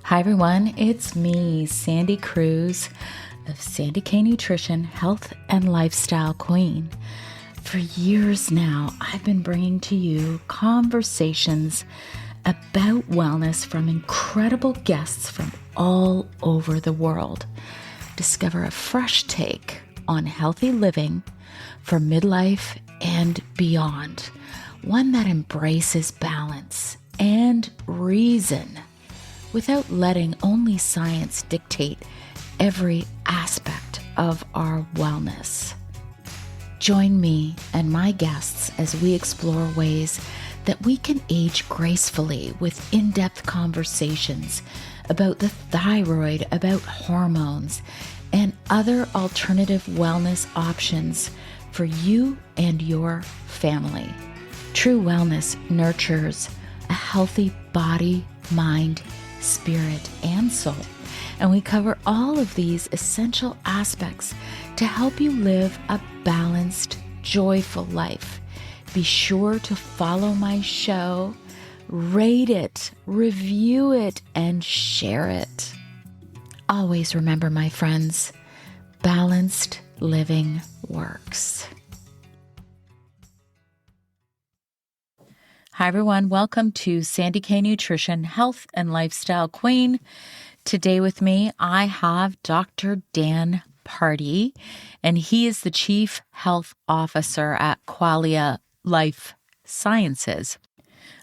Hi everyone, it's me, Sandy Cruz of Sandy K Nutrition, Health and Lifestyle Queen. For years now, I've been bringing to you conversations about wellness from incredible guests from all over the world. Discover a fresh take on healthy living for midlife and beyond, one that embraces balance and reason, without letting only science dictate every aspect of our wellness. Join me and my guests as we explore ways that we can age gracefully with in-depth conversations about the thyroid, about hormones, and other alternative wellness options for you and your family. True wellness nurtures a healthy body, mind, spirit, and soul. And we cover all of these essential aspects to help you live a balanced, joyful life. Be sure to follow my show, rate it, review it, and share it. Always remember, my friends, balanced living works. Hi, everyone. Welcome to Sandy K Nutrition, Health and Lifestyle Queen. Today with me, I have Dr. Dan Pardi, and he is the Chief Health Officer at Qualia Life Sciences.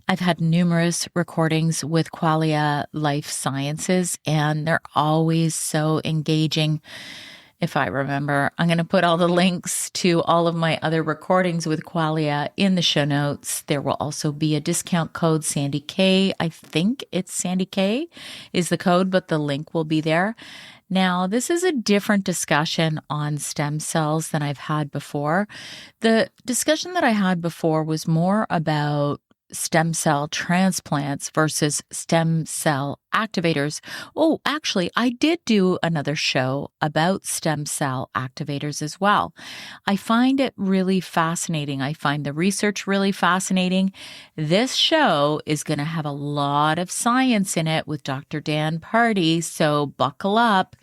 I've had numerous recordings with Qualia Life Sciences, and they're always so engaging. If I remember, I'm going to put all the links to all of my other recordings with Qualia in the show notes. There will also be a discount code, Sandy K. I think it's Sandy K is the code, but the link will be there. Now, this is a different discussion on stem cells than I've had before. The discussion that I had before was more about stem cell transplants versus stem cell activators. Oh, actually, I did do another show about stem cell activators as well. I find it really fascinating. I find the research really fascinating. This show is going to have a lot of science in it with Dr. Dan Pardi, so buckle up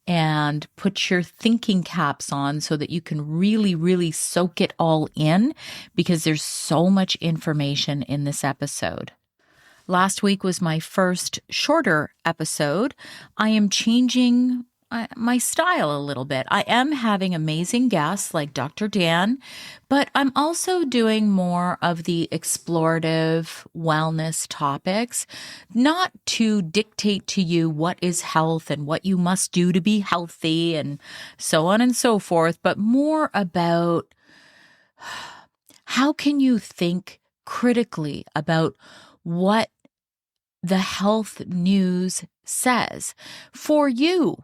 and put your thinking caps on so that you can really soak it all in, because there's so much information in this episode. Last week was my first shorter episode. I am changing my style a little bit. I am having amazing guests like Dr. Dan, but I'm also doing more of the explorative wellness topics, not to dictate to you what is health and what you must do to be healthy and so on and so forth, but more about how can you think critically about what the health news says for you,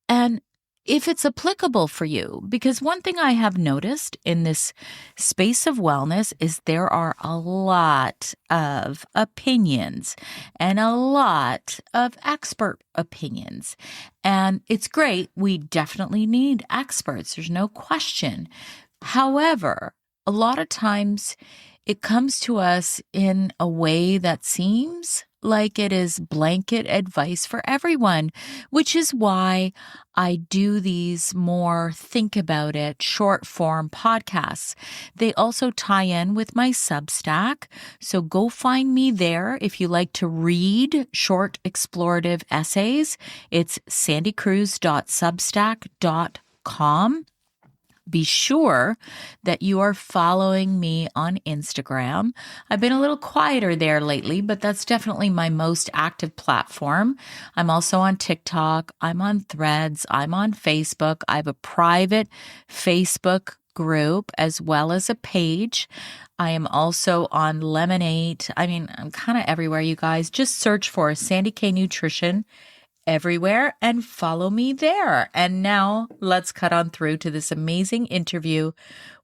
and if it's applicable for you. Because one thing I have noticed in this space of wellness is there are a lot of opinions and a lot of expert opinions. And it's great. We definitely need experts. There's no question. However, a lot of times it comes to us in a way that seems like it is blanket advice for everyone, which is why I do these more think about it short form podcasts. They also tie in with my Substack. So go find me there if you like to read short explorative essays. It's sandycruz.substack.com. Be sure that you are following me on Instagram. I've been a little quieter there lately, but that's definitely my most active platform. I'm also on TikTok. I'm on Threads. I'm on Facebook. I have a private Facebook group as well as a page. I am also on Lemonade. I'm kind of everywhere, you guys. Just search for Sandy K Nutrition everywhere and follow me there. And now let's cut on through to this amazing interview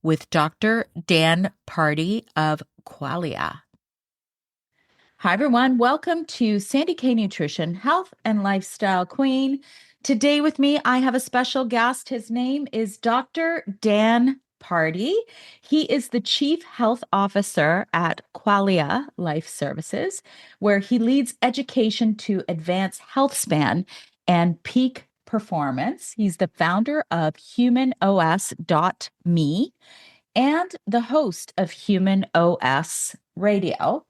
with Dr. Dan Pardi of Qualia. Hi, everyone. Welcome to Sandy K Nutrition, Health and Lifestyle Queen. Today with me, I have a special guest. His name is Dr. Dan Pardi. He is the Chief Health Officer at Qualia Life Services, where he leads education to advance healthspan and peak performance. He's the founder of humanOS.me and the host of Human OS Radio,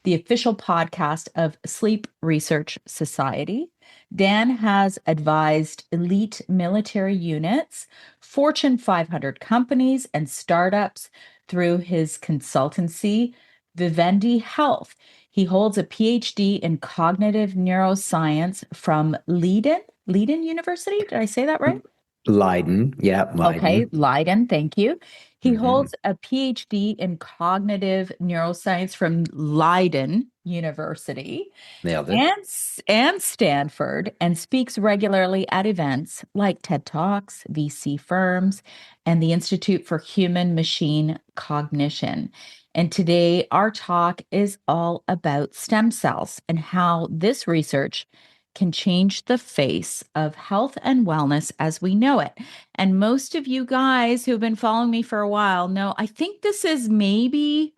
the official podcast of Sleep Research Society. Dan has advised elite military units, Fortune 500 companies, and startups through his consultancy, Vivendi Health. He holds a PhD in cognitive neuroscience from Leiden University. Did I say that right? Leiden. Yeah, Okay, Leiden. Leiden, thank you. He Hmm. holds a PhD in cognitive neuroscience from Leiden University Nailed it. and Stanford, and speaks regularly at events like TED Talks, VC firms, and the Institute for Human Machine Cognition. And today, our talk is all about stem cells and how this research can change the face of health and wellness as we know it. And most of you guys who've been following me for a while know I think this is maybe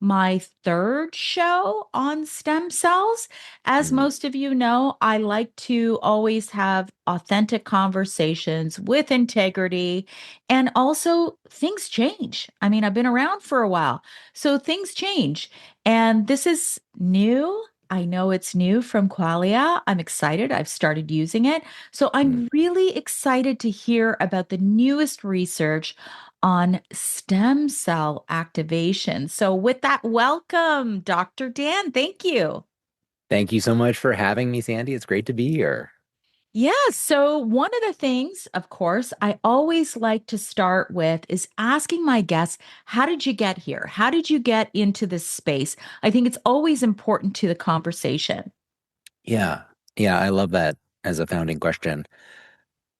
my third show on stem cells. As Mhm. most of you know, I like to always have authentic conversations with integrity. And also, things change. I mean, I've been around for a while, so things change. And this is new. I know it's new from Qualia. I'm excited. I've started using it. So Mm. I'm really excited to hear about the newest research on stem cell activation. So, with that, welcome, Dr. Dan. Thank you. Thank you so much for having me, Sandy. It's great to be here. Yeah. So, one of the things, of course, I always like to start with is asking my guests, how did you get here? How did you get into this space? I think it's always important to the conversation. Yeah. Yeah, I love that as a founding question.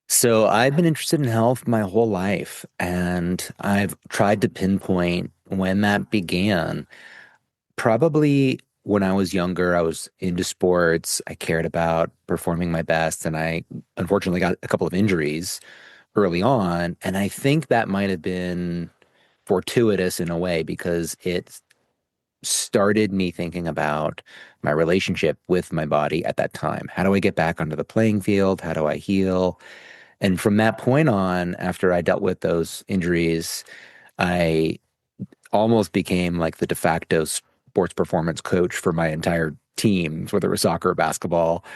So I've been interested in health my whole life, and I've tried to pinpoint when that began. Probably when I was younger, I was into sports. I cared about performing my best, and I unfortunately got a couple of injuries early on. And I think that might have been fortuitous in a way because it started me thinking about my relationship with my body at that time. How do I get back onto the playing field? How do I heal? And from that point on, after I dealt with those injuries, I almost became like the de facto sports performance coach for my entire team, whether it was soccer or basketball.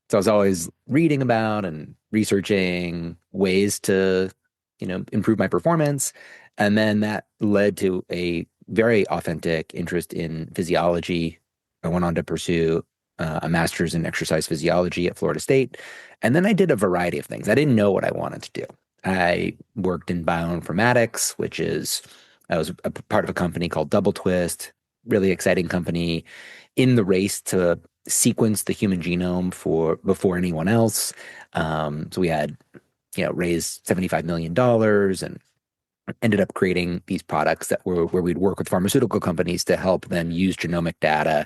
So I was always reading about and researching ways to, improve my performance. And then that led to a very authentic interest in physiology. I went on to pursue a master's in exercise physiology at Florida State. And then I did a variety of things. I didn't know what I wanted to do. I worked in bioinformatics, I was a part of a company called Double Twist, really exciting company in the race to sequence the human genome for before anyone else. So we had, raised $75 million and ended up creating these products that were where we'd work with pharmaceutical companies to help them use genomic data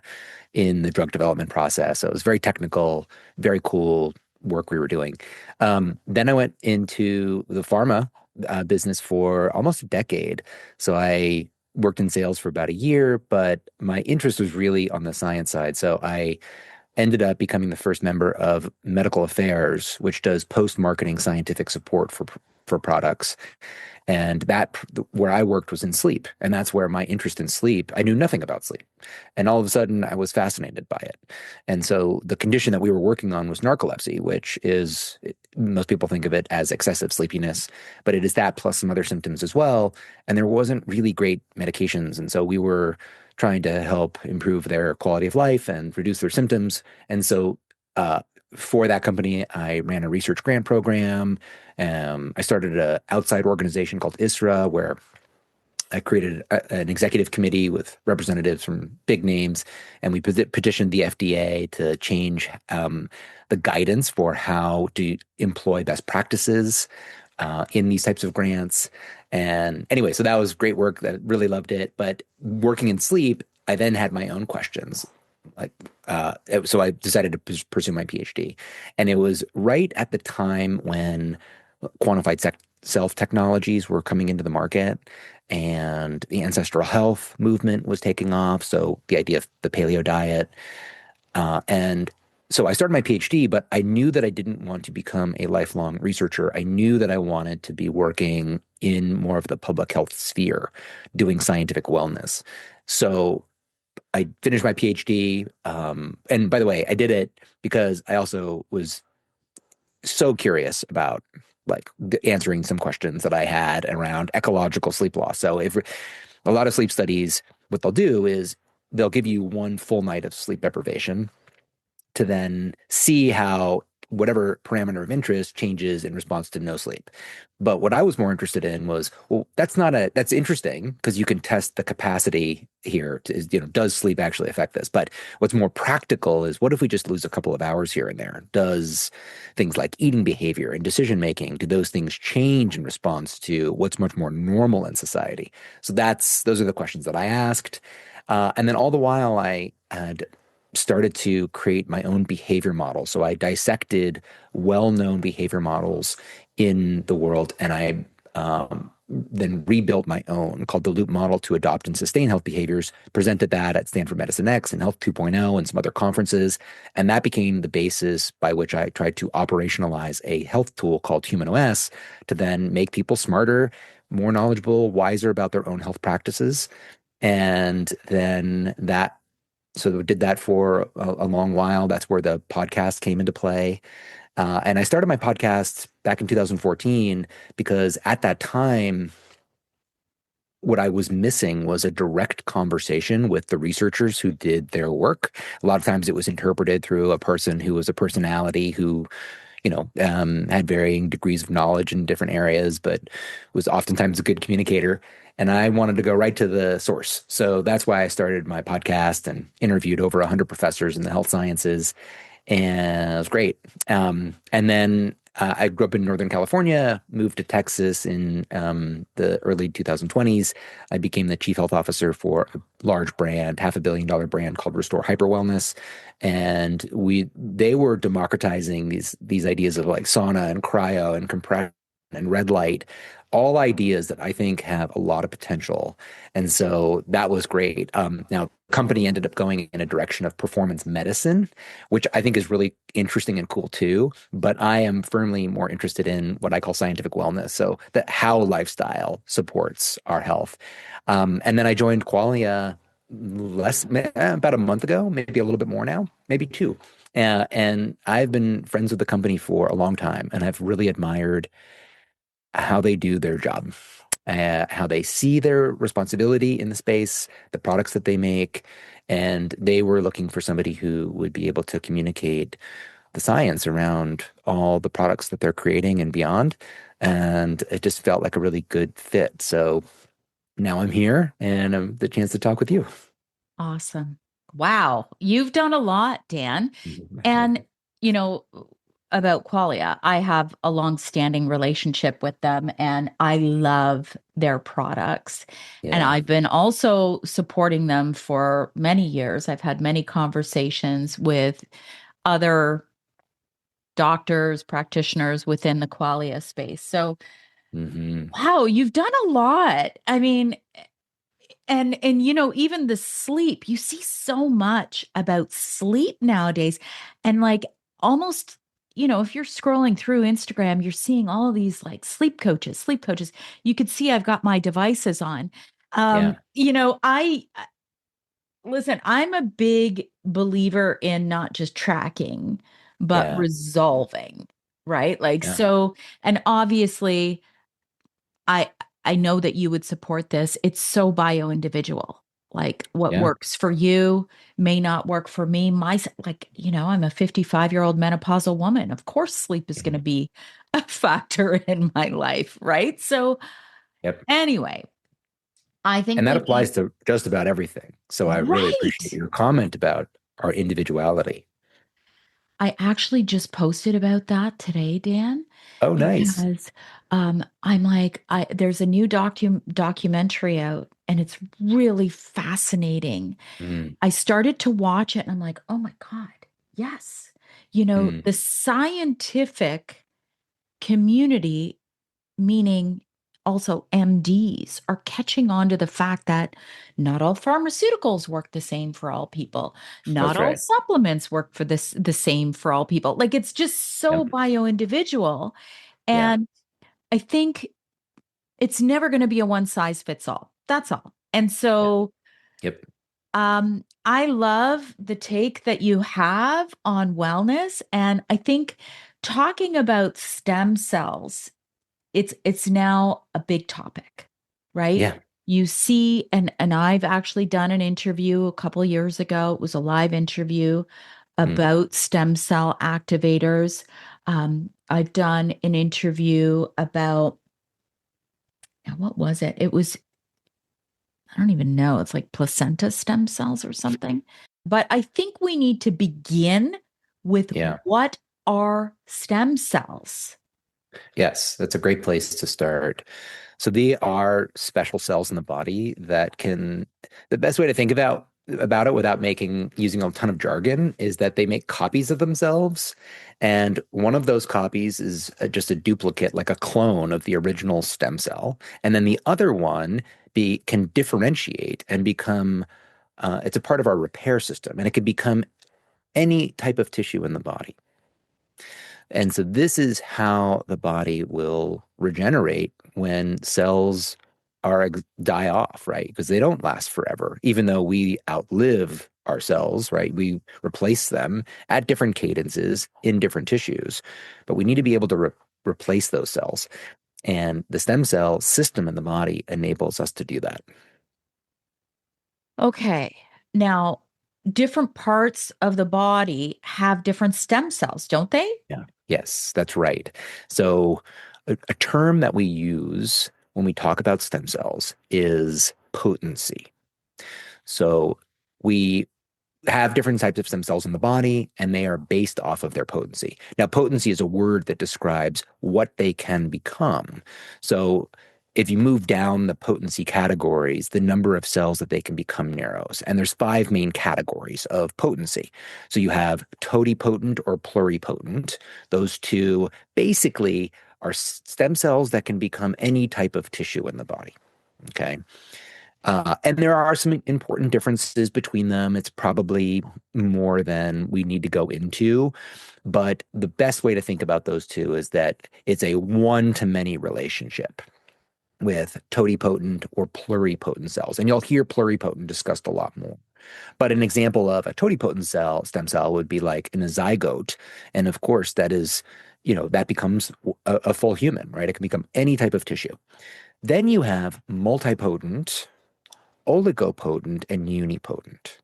in the drug development process. So it was very technical, very cool work we were doing. Then I went into the pharma business for almost a decade. So I worked in sales for about a year, but my interest was really on the science side. So I ended up becoming the first member of medical affairs, which does post-marketing scientific support for products. And that where I worked was in sleep. And that's where my interest in sleep, I knew nothing about sleep. And all of a sudden I was fascinated by it. And so the condition that we were working on was narcolepsy, which is, most people think of it as excessive sleepiness, but it is that plus some other symptoms as well. And there wasn't really great medications. And so we were trying to help improve their quality of life and reduce their symptoms. And so, for that company, I ran a research grant program. I started an outside organization called ISRA, where I created an executive committee with representatives from big names, and we petitioned the FDA to change the guidance for how to employ best practices in these types of grants. And anyway, so that was great work. I really loved it. But working in sleep, I then had my own questions. Like, so I decided to pursue my PhD, and it was right at the time when quantified self technologies were coming into the market, and the ancestral health movement was taking off. So the idea of the paleo diet. And so I started my PhD, but I knew that I didn't want to become a lifelong researcher. I knew that I wanted to be working in more of the public health sphere, doing scientific wellness. So I finished my PhD. And by the way, I did it because I also was so curious about like answering some questions that I had around ecological sleep loss. So if a lot of sleep studies, what they'll do is they'll give you one full night of sleep deprivation to then see how whatever parameter of interest changes in response to no sleep. But what I was more interested in was, well, that's interesting because you can test the capacity here to, does sleep actually affect this? But what's more practical is what if we just lose a couple of hours here and there? Does things like eating behavior and decision making, do those things change in response to what's much more normal in society? So those are the questions that I asked. And then all the while I had started to create my own behavior model. So I dissected well-known behavior models in the world, and I then rebuilt my own called the Loop model to adopt and sustain health behaviors, presented that at Stanford Medicine X and Health 2.0 and some other conferences. And that became the basis by which I tried to operationalize a health tool called humanOS to then make people smarter, more knowledgeable, wiser about their own health practices. And then so did that for a long while. That's where the podcast came into play. And I started my podcast back in 2014 because at that time, what I was missing was a direct conversation with the researchers who did their work. A lot of times it was interpreted through a person who was a personality who, had varying degrees of knowledge in different areas, but was oftentimes a good communicator. And I wanted to go right to the source. So that's why I started my podcast and interviewed over 100 professors in the health sciences, and it was great. And then I grew up in Northern California, moved to Texas in the early 2020s. I became the chief health officer for a large brand, $500 million brand called Restore Hyper Wellness, and they were democratizing these ideas of like sauna and cryo and compression and red light, all ideas that I think have a lot of potential. And so that was great. Now, company ended up going in a direction of performance medicine, which I think is really interesting and cool too. But I am firmly more interested in what I call scientific wellness. So that how lifestyle supports our health. And then I joined Qualia about a month ago, maybe a little bit more now, maybe two. And I've been friends with the company for a long time, and I've really admired how they do their job, how they see their responsibility in the space, the products that they make. And they were looking for somebody who would be able to communicate the science around all the products that they're creating and beyond. And it just felt like a really good fit. So now I'm here and the chance to talk with you. Awesome. Wow. You've done a lot, Dan. And, you know, about Qualia, I have a long-standing relationship with them and I love their products. And Yeah. I've been also supporting them for many years. I've had many conversations with other doctors, practitioners within the Qualia space. So, Hmm. wow, you've done a lot. I mean, and even the sleep, you see so much about sleep nowadays. And like almost, if you're scrolling through Instagram, you're seeing all of these like sleep coaches, sleep coaches. You could see I've got my devices on. Yeah. I listen, I'm a big believer in not just tracking, but Yeah. resolving, right? Like Yeah. so, and obviously I I know that you would support this. It's so bio individual. Like what Yeah. works for you may not work for me. I'm a 55-year-old menopausal woman. Of course, sleep is going to Mhm. be a factor in my life, right? So Yep. anyway, I think And that that applies to just about everything. So I really appreciate right. your comment about our individuality. I actually just posted about that today, Dan, Oh, nice. because I'm like, there's a new documentary out and it's really fascinating. Mm, I started to watch it and I'm like, oh my God, yes. mm, The scientific community meaning also MDs, are catching on to the fact that not all pharmaceuticals work the same for all people. Not That's all right. supplements work for this the same for all people. Like it's just so Yep. bio-individual. Yeah. And I think it's never going to be a one size fits all. That's all. And Yeah. so Yep. I love the take that you have on wellness. And I think talking about stem cells, it's now a big topic, right? Yeah. You see, and I've actually done an interview a couple years ago. It was a live interview Mm. about stem cell activators. I've done an interview about, now what was it? It was, I don't even know. It's like placenta stem cells or something. But I think we need to begin with Yeah. what are stem cells? Yes, that's a great place to start. So they are special cells in the body that can, the best way to think about it without making using a ton of jargon is that they make copies of themselves. And one of those copies is just a duplicate, like a clone of the original stem cell. And then the other one can differentiate and become, it's a part of our repair system, and it can become any type of tissue in the body. And so this is how the body will regenerate when cells die off, right? Because they don't last forever, even though we outlive our cells, right? We replace them at different cadences in different tissues, but we need to be able to replace those cells. And the stem cell system in the body enables us to do that. Okay. Now, different parts of the body have different stem cells, don't they? Yeah. Yes, that's right. So a term that we use when we talk about stem cells is potency. So we have different types of stem cells in the body, and they are based off of their potency. Now, potency is a word that describes what they can become. So if you move down the potency categories, the number of cells that they can become narrows. And there's five main categories of potency. So you have totipotent or pluripotent. Those two basically are stem cells that can become any type of tissue in the body. Okay. And there are some important differences between them. It's probably more than we need to go into. But the best way to think about those two is that it's a one-to-many relationship with totipotent or pluripotent cells. And you'll hear pluripotent discussed a lot more. But an example of a totipotent stem cell would be like in a zygote. And of course, that is, that becomes a full human, right? It can become any type of tissue. Then you have multipotent, oligopotent, and unipotent.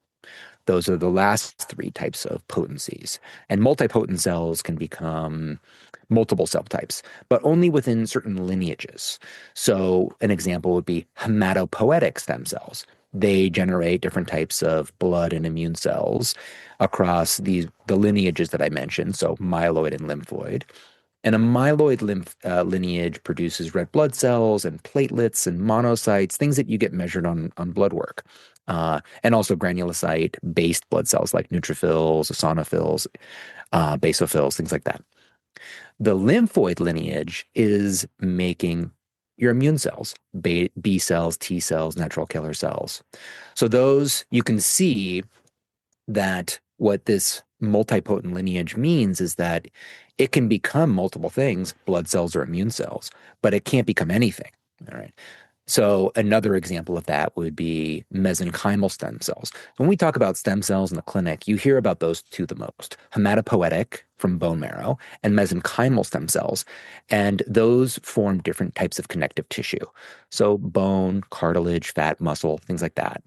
Those are the last three types of potencies. And multipotent cells can become multiple cell types, but only within certain lineages. So an example would be hematopoietic stem cells. They generate different types of blood and immune cells across the lineages that I mentioned, so myeloid and lymphoid. And a myeloid lineage produces red blood cells and platelets and monocytes, things that you get measured on blood work. And also granulocyte-based blood cells like neutrophils, eosinophils, basophils, things like that. The lymphoid lineage is making your immune cells, B cells, T cells, natural killer cells. So those you can see that what this multipotent lineage means is that it can become multiple things, blood cells or immune cells, but it can't become anything. All right. So another example of that would be mesenchymal stem cells. When we talk about stem cells in the clinic, you hear about those two the most, hematopoietic from bone marrow and mesenchymal stem cells. And those form different types of connective tissue. So bone, cartilage, fat, muscle, things like that.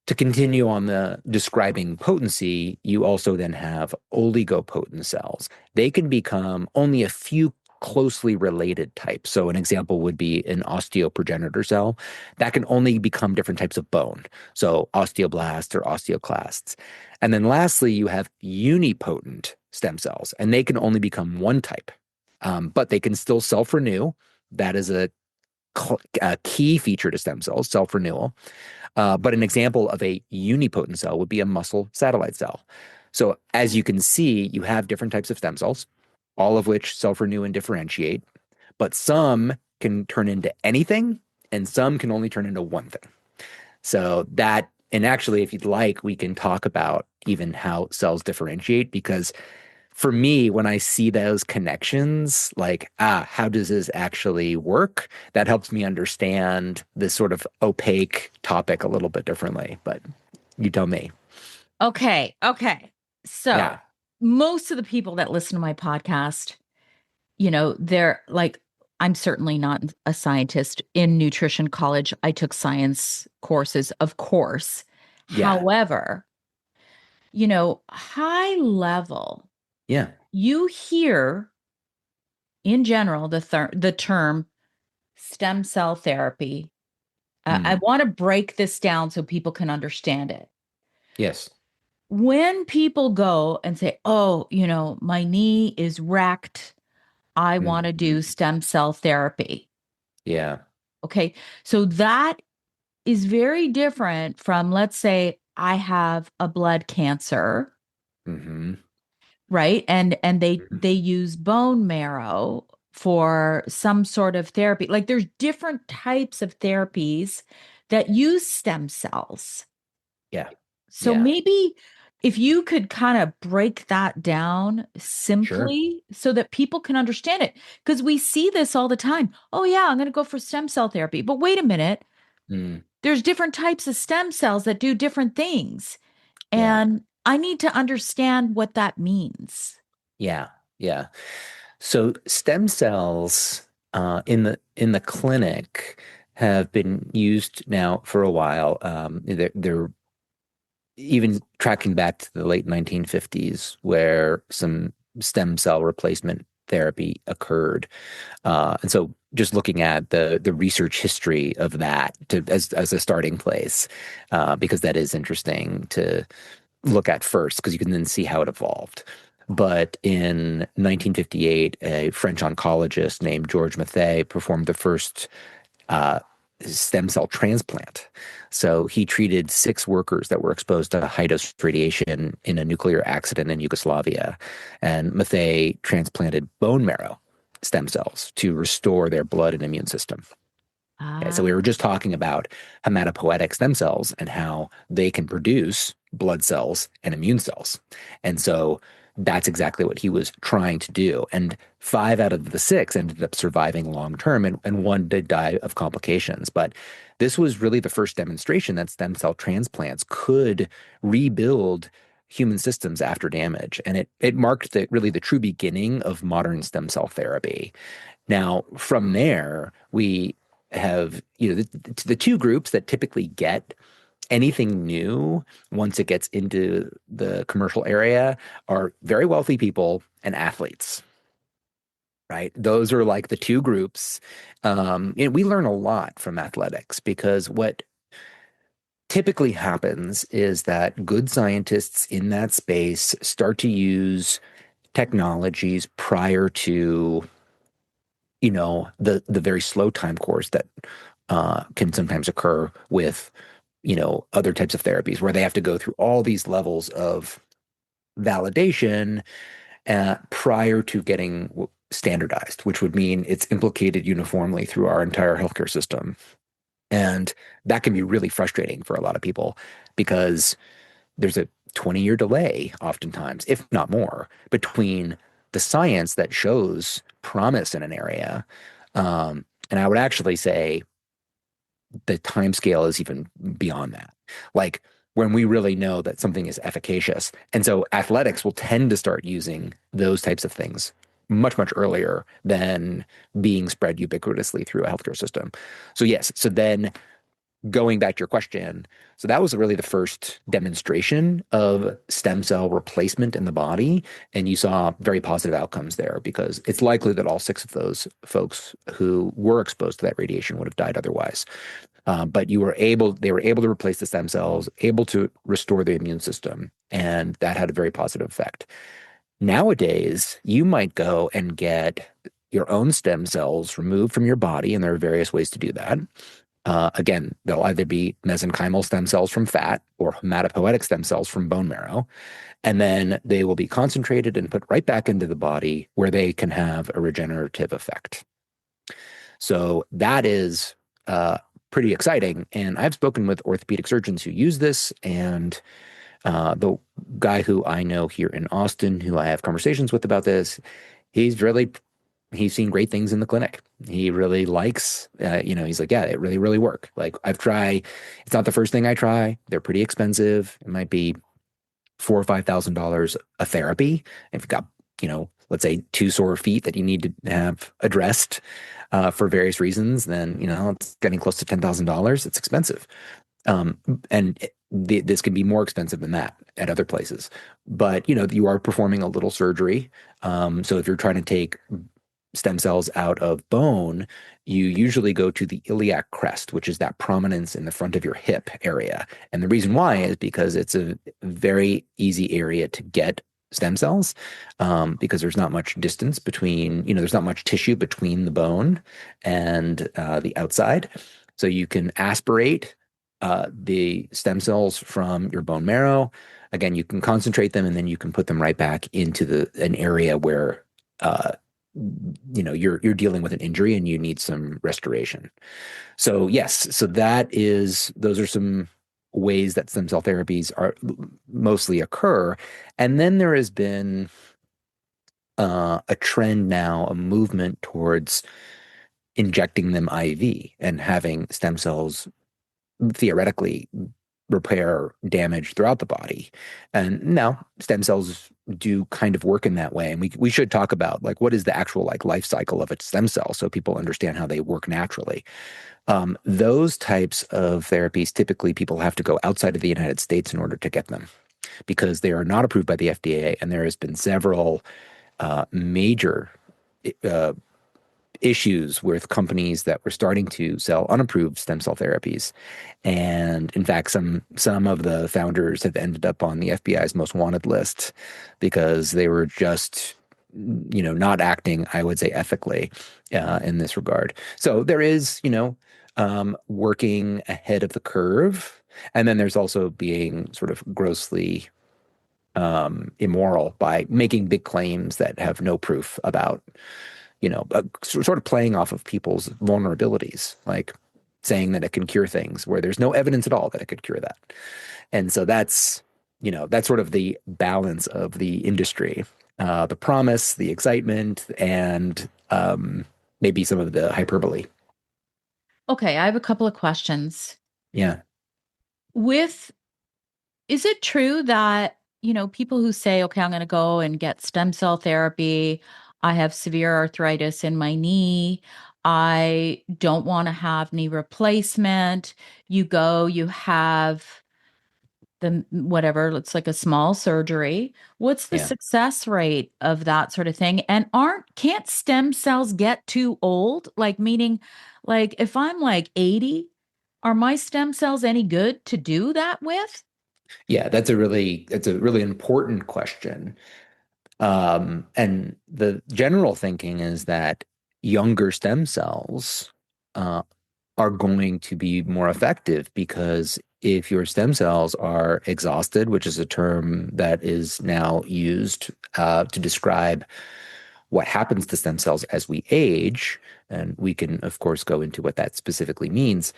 To continue on the describing potency, you also then have oligopotent cells. They can become only a few closely related types. So an example would be an osteoprogenitor cell that can only become different types of bone. So osteoblasts or osteoclasts. And then lastly, you have unipotent stem cells, and they can only become one type, but they can still self-renew. That is a key feature to stem cells, self-renewal. But an example of a unipotent cell would be a muscle satellite cell. So as you can see, you have different types of stem cells, all of which self-renew and differentiate, but some can turn into anything and some can only turn into one thing. So that, and actually, if you'd like, we can talk about even how cells differentiate because for me, when I see those connections, like, how does this actually work? That helps me understand this sort of opaque topic a little bit differently. But you tell me. Okay. Okay. So Yeah. most of the people that listen to my podcast, they're like, I'm certainly not a scientist. In nutrition college, I took science courses, of course. Yeah. However, high level, Yeah. you hear in general the term stem cell therapy. I Mm. want to break this down so people can understand it. Yes. When people go and say, oh, my knee is wrecked, I want to do Mhm. stem cell therapy. Yeah. Okay. So that is very different from, let's say, I have a blood cancer, Hmm. right? And they use bone marrow for some sort of therapy. Like there's different types of therapies that use stem cells. Yeah. So Yeah. maybe if you could kind of break that down Sure. simply so that people can understand it, because we see this all the time. Oh, yeah, I'm going to go for stem cell therapy. But wait a minute, Mm. there's different types of stem cells that do different things. Yeah. And I need to understand what that means. Yeah. Yeah. So stem cells in the clinic have been used now for a while. They're even tracking back to the late 1950s, where some stem cell replacement therapy occurred. And so just looking at the research history of that as a starting place, because that is interesting to look at first, because you can then see how it evolved. But in 1958, a French oncologist named Georges Mathey performed the first uh, stem cell transplant. So he treated 6 workers that were exposed to high dose radiation in a nuclear accident in Yugoslavia. And Mathey transplanted bone marrow stem cells to restore their blood and immune system. Okay, so we Ah, were just talking about hematopoietic stem cells and how they can produce blood cells and immune cells. And so that's exactly what he was trying to do. And 5 out of the 6 ended up surviving long term, and one did die of complications. But this was really the first demonstration that stem cell transplants could rebuild human systems after damage. And it marked really the true beginning of modern stem cell therapy. Now, from there, we have, the 2 groups that typically get anything new once it gets into the commercial area are very wealthy people and athletes, right? Those are like the 2 groups. And we learn a lot from athletics because what typically happens is that good scientists in that space start to use technologies prior to the very slow time course that can sometimes occur with other types of therapies where they have to go through all these levels of validation prior to getting standardized, which would mean it's implicated uniformly through our entire healthcare system. And that can be really frustrating for a lot of people because there's a 20-year delay, oftentimes, if not more, between the science that shows promise in an area. And I would actually say the time scale is even beyond that. Like when we really know that something is efficacious. And so athletics will tend to start using those types of things much, much earlier than being spread ubiquitously through a healthcare system. So, yes. So then going back to your question, so that was really the first demonstration of stem cell replacement in the body. And you saw very positive outcomes there because it's likely that all 6 of those folks who were exposed to that radiation would have died otherwise. But they were able to replace the stem cells, able to restore the immune system, and that had a very positive effect. Nowadays, you might go and get your own stem cells removed from your body, and there are various ways to do that. Again, they'll either be mesenchymal stem cells from fat or hematopoietic stem cells from bone marrow. And then they will be concentrated and put right back into the body where they can have a regenerative effect. So that is pretty exciting. And I've spoken with orthopedic surgeons who use this, and the guy who I know here in Austin, who I have conversations with about this, he's really he's seen great things in the clinic. He really likes, he's like, yeah, it really, really work. Like I've tried, it's not the first thing I try. They're pretty expensive. It might be $4,000 or $5,000 a therapy. If you've got, let's say two sore feet that you need to have addressed for various reasons, then, it's getting close to $10,000. It's expensive. Um, and this can be more expensive than that at other places. But, you are performing a little surgery. So if you're trying to take stem cells out of bone, you usually go to the iliac crest, which is that prominence in the front of your hip area. And the reason why is because it's a very easy area to get stem cells, because there's not much distance between, there's not much tissue between the bone and the outside. So you can aspirate the stem cells from your bone marrow. Again, you can concentrate them and then you can put them right back into an area where uh, you're dealing with an injury and you need some restoration. So yes, so those are some ways that stem cell therapies are mostly occur. And then there has been a trend now, a movement towards injecting them IV and having stem cells theoretically repair damage throughout the body. And now stem cells do kind of work in that way. And we should talk about like what is the actual like life cycle of a stem cell so people understand how they work naturally. Those types of therapies, typically people have to go outside of the United States in order to get them because they are not approved by the FDA. And there has been several major uh, issues with companies that were starting to sell unapproved stem cell therapies. And in fact, some of the founders have ended up on the FBI's most wanted list because they were just, not acting, I would say, ethically in this regard. So there is, working ahead of the curve. And then there's also being sort of grossly immoral by making big claims that have no proof about, sort of playing off of people's vulnerabilities, like saying that it can cure things where there's no evidence at all that it could cure that. And so that's sort of the balance of the industry, the promise, the excitement, and maybe some of the hyperbole. Okay, I have a couple of questions. Yeah. With Is it true that, people who say, okay, I'm going to go and get stem cell therapy, I have severe arthritis in my knee, I don't want to have knee replacement, you go, you have the whatever, it's like a small surgery. What's the Yeah. success rate of that sort of thing? And can't stem cells get too old? Like meaning like if I'm like 80, are my stem cells any good to do that with? Yeah, that's a really important question. And the general thinking is that younger stem cells uh, are going to be more effective because if your stem cells are exhausted, which is a term that is now used to describe what happens to stem cells as we age, and we can, of course, go into what that specifically means,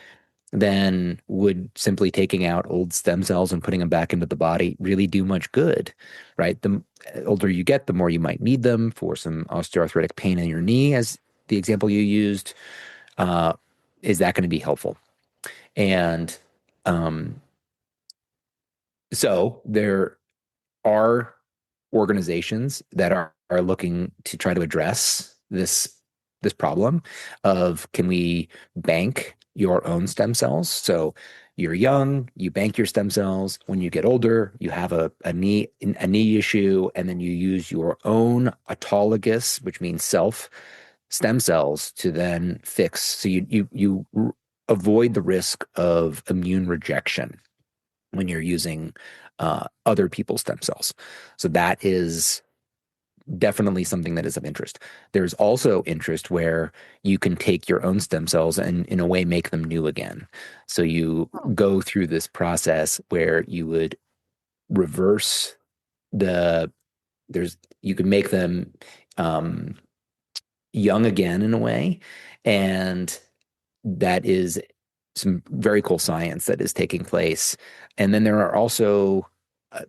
then would simply taking out old stem cells and putting them back into the body really do much good, right? The older you get, the more you might need them for some osteoarthritic pain in your knee, as the example you used. Uh, is that going to be helpful? And um, so there are organizations that are looking to try to address this problem of can we bank your own stem cells? So you're young, you bank your stem cells. When you get older, you have a knee issue, and then you use your own autologous, which means self stem cells to then fix. So you avoid the risk of immune rejection when you're using other people's stem cells. So that is definitely something that is of interest. There's also interest where you can take your own stem cells and, in a way, make them new again. So you go through this process where you would reverse the, you can make them um, young again in a way. And that is some very cool science that is taking place. And then there are also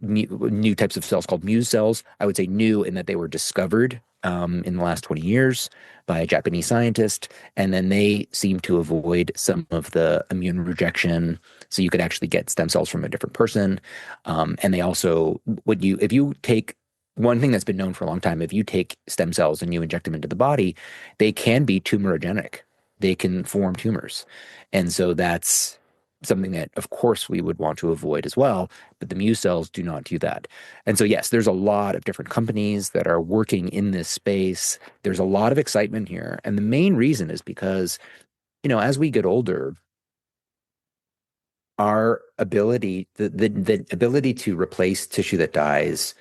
new types of cells called muse cells. I would say new in that they were discovered in the last 20 years by a Japanese scientist. And then they seem to avoid some of the immune rejection. So you could actually get stem cells from a different person. And they also, if you take one thing that's been known for a long time, if you take stem cells and you inject them into the body, they can be tumorigenic. They can form tumors. And so that's something that, of course, we would want to avoid as well. But the Muse cells do not do that. And so, yes, there's a lot of different companies that are working in this space. There's a lot of excitement here. And the main reason is because, as we get older, our ability, the ability to replace tissue that dies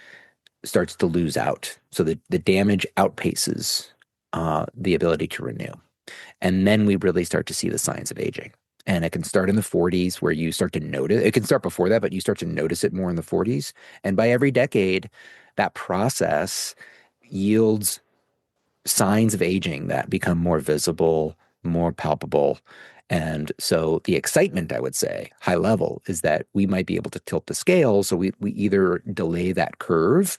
starts to lose out. So the damage outpaces the ability to renew. And then we really start to see the signs of aging. And it can start in the 40s where you start to notice, it can start before that, but you start to notice it more in the 40s. And by every decade, that process yields signs of aging that become more visible, more palpable. And so the excitement, I would say, high level, is that we might be able to tilt the scale. So we either delay that curve,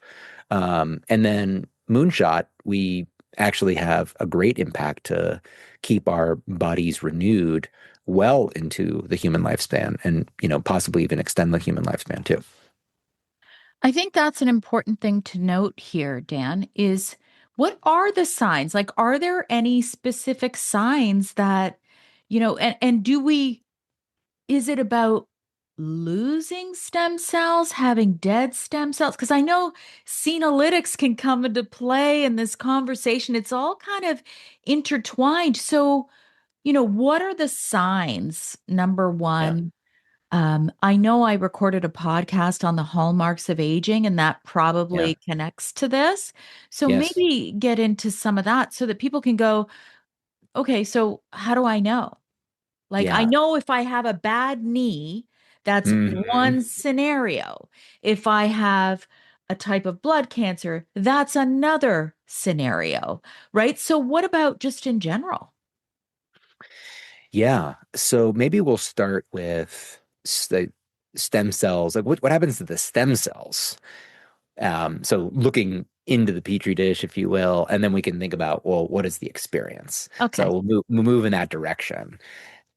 and then moonshot, we actually have a great impact to keep our bodies renewed well into the human lifespan and, possibly even extend the human lifespan too. I think that's an important thing to note here, Dan, is what are the signs? Like, are there any specific signs that, and is it about losing stem cells, having dead stem cells? Because I know senolytics can come into play in this conversation. It's all kind of intertwined. So, what are the signs? Number Yeah. one, I know I recorded a podcast on the hallmarks of aging, and that Yeah. probably connects to this. So Yes. maybe get into some of that so that people can go, okay, so how do I know? Like, I Yeah. know if I have a bad knee, that's Hmm. one scenario. If I have a type of blood cancer, that's another scenario, right? So, what about just in general? Yeah. So maybe we'll start with the stem cells. Like what happens to the stem cells? So looking into the petri dish, if you will, and then we can think about, well, what is the experience? So Okay. we'll move in that direction.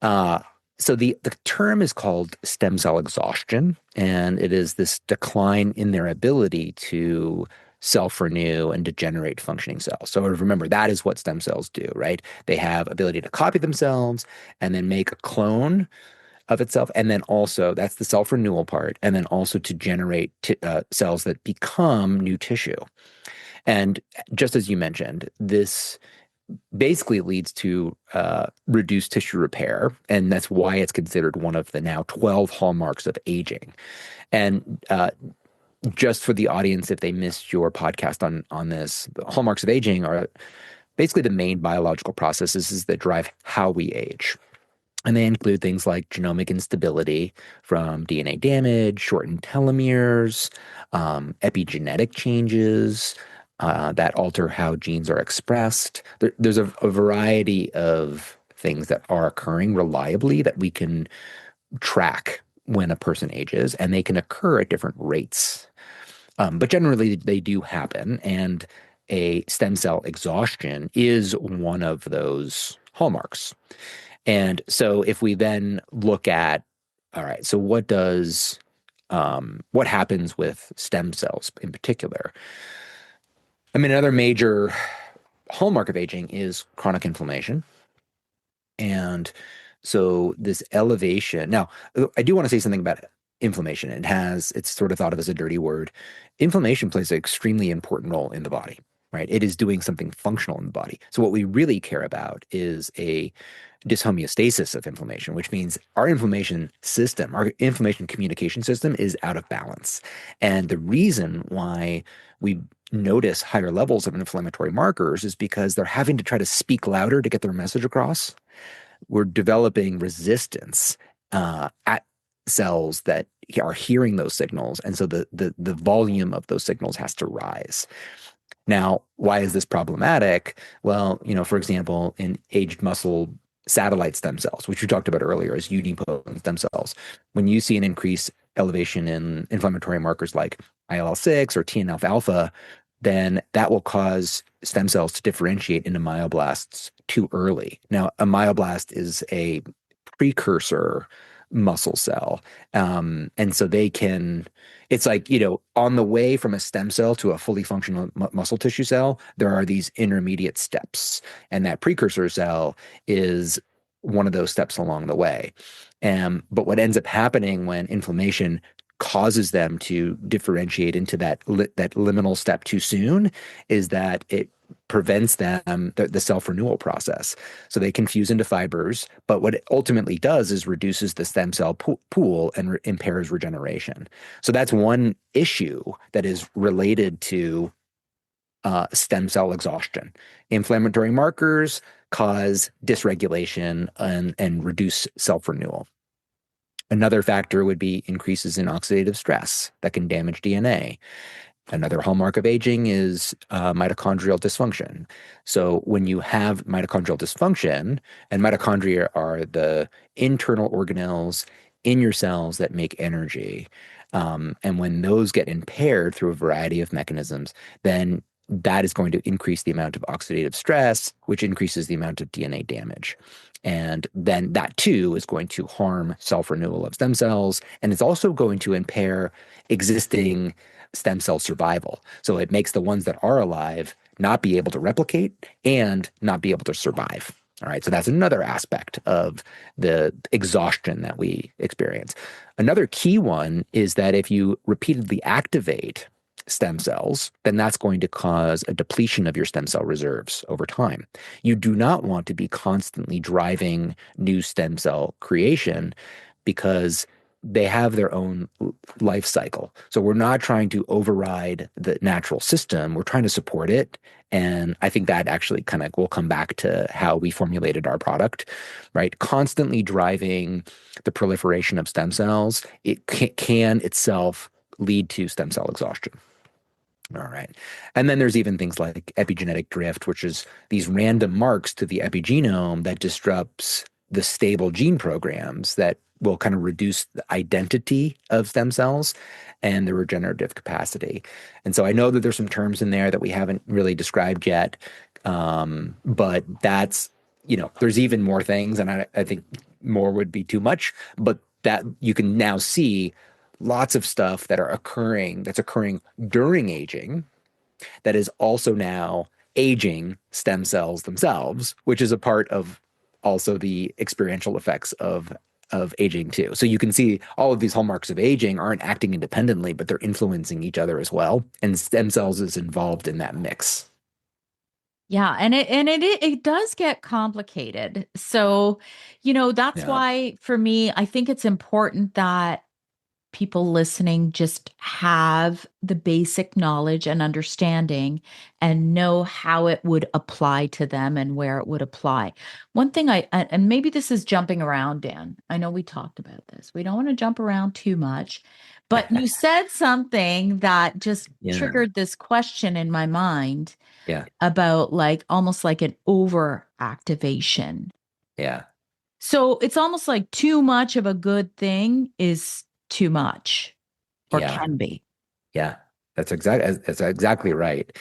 Uh, so the term is called stem cell exhaustion, and it is this decline in their ability to self-renew and to generate functioning cells. So remember, that is what stem cells do, right? They have ability to copy themselves and then make a clone of itself, and then also that's the self-renewal part, and then also to generate cells that become new tissue. And just as you mentioned, this basically leads to reduced tissue repair, and that's why it's considered one of the now 12 hallmarks of aging. And just for the audience, if they missed your podcast on this, the hallmarks of aging are basically the main biological processes that drive how we age. And they include things like genomic instability from DNA damage, shortened telomeres, epigenetic changes that alter how genes are expressed. There's a variety of things that are occurring reliably that we can track when a person ages, and they can occur at different rates. But generally, they do happen, and a stem cell exhaustion is one of those hallmarks. And so if we then look at, all right, so what happens with stem cells in particular? I mean, another major hallmark of aging is chronic inflammation. And so this elevation, now I do want to say something about inflammation. It's sort of thought of as a dirty word. Inflammation plays an extremely important role in the body, right? It is doing something functional in the body. So what we really care about is a dyshomeostasis of inflammation, which means our inflammation system, our inflammation communication system is out of balance. And the reason why we notice higher levels of inflammatory markers is because they're having to try to speak louder to get their message across. We're developing resistance at cells that are hearing those signals. And so the volume of those signals has to rise. Now, why is this problematic? Well, for example, in aged muscle satellite stem cells, which you talked about earlier as unipotent stem cells, when you see an increase elevation in inflammatory markers like IL-6 or TNF alpha, then that will cause stem cells to differentiate into myoblasts too early. Now, a myoblast is a precursor muscle cell. And so it's like, on the way from a stem cell to a fully functional muscle tissue cell, there are these intermediate steps. And that precursor cell is one of those steps along the way. But what ends up happening when inflammation causes them to differentiate into that liminal step too soon is that it prevents the self-renewal process. So they confuse into fibers, but what it ultimately does is reduces the stem cell pool and impairs regeneration. So that's one issue that is related to stem cell exhaustion. Inflammatory markers cause dysregulation and reduce self-renewal. Another factor would be increases in oxidative stress that can damage DNA. Another hallmark of aging is mitochondrial dysfunction. So when you have mitochondrial dysfunction, and mitochondria are the internal organelles in your cells that make energy, and when those get impaired through a variety of mechanisms, then that is going to increase the amount of oxidative stress, which increases the amount of DNA damage. And then that too is going to harm self-renewal of stem cells, and it's also going to impair existing stem cell survival. So it makes the ones that are alive not be able to replicate and not be able to survive. All right. So that's another aspect of the exhaustion that we experience. Another key one is that if you repeatedly activate stem cells, then that's going to cause a depletion of your stem cell reserves over time. You do not want to be constantly driving new stem cell creation because they have their own life cycle. So we're not trying to override the natural system. We're trying to support it. And I think that actually kind of will come back to how we formulated our product, right? Constantly driving the proliferation of stem cells, it can itself lead to stem cell exhaustion. All right. And then there's even things like epigenetic drift, which is these random marks to the epigenome that disrupts the stable gene programs that will kind of reduce the identity of stem cells and the regenerative capacity. And so I know that there's some terms in there that we haven't really described yet. But there's even more things, and I think more would be too much, but that you can now see lots of stuff that's occurring during aging that is also now aging stem cells themselves, which is a part of also the experiential effects of aging too. So you can see all of these hallmarks of aging aren't acting independently, but they're influencing each other as well. And stem cells is involved in that mix. Yeah, and it does get complicated. So, that's Yeah. why for me, I think it's important that people listening just have the basic knowledge and understanding and know how it would apply to them and where it would apply. One thing and maybe this is jumping around, Dan. I know we talked about this. We don't want to jump around too much, but you said something that just Yeah. triggered this question in my mind Yeah. about like almost like an overactivation. Yeah. So it's almost like too much of a good thing is too much or Yeah. can be. Yeah. That's exactly right.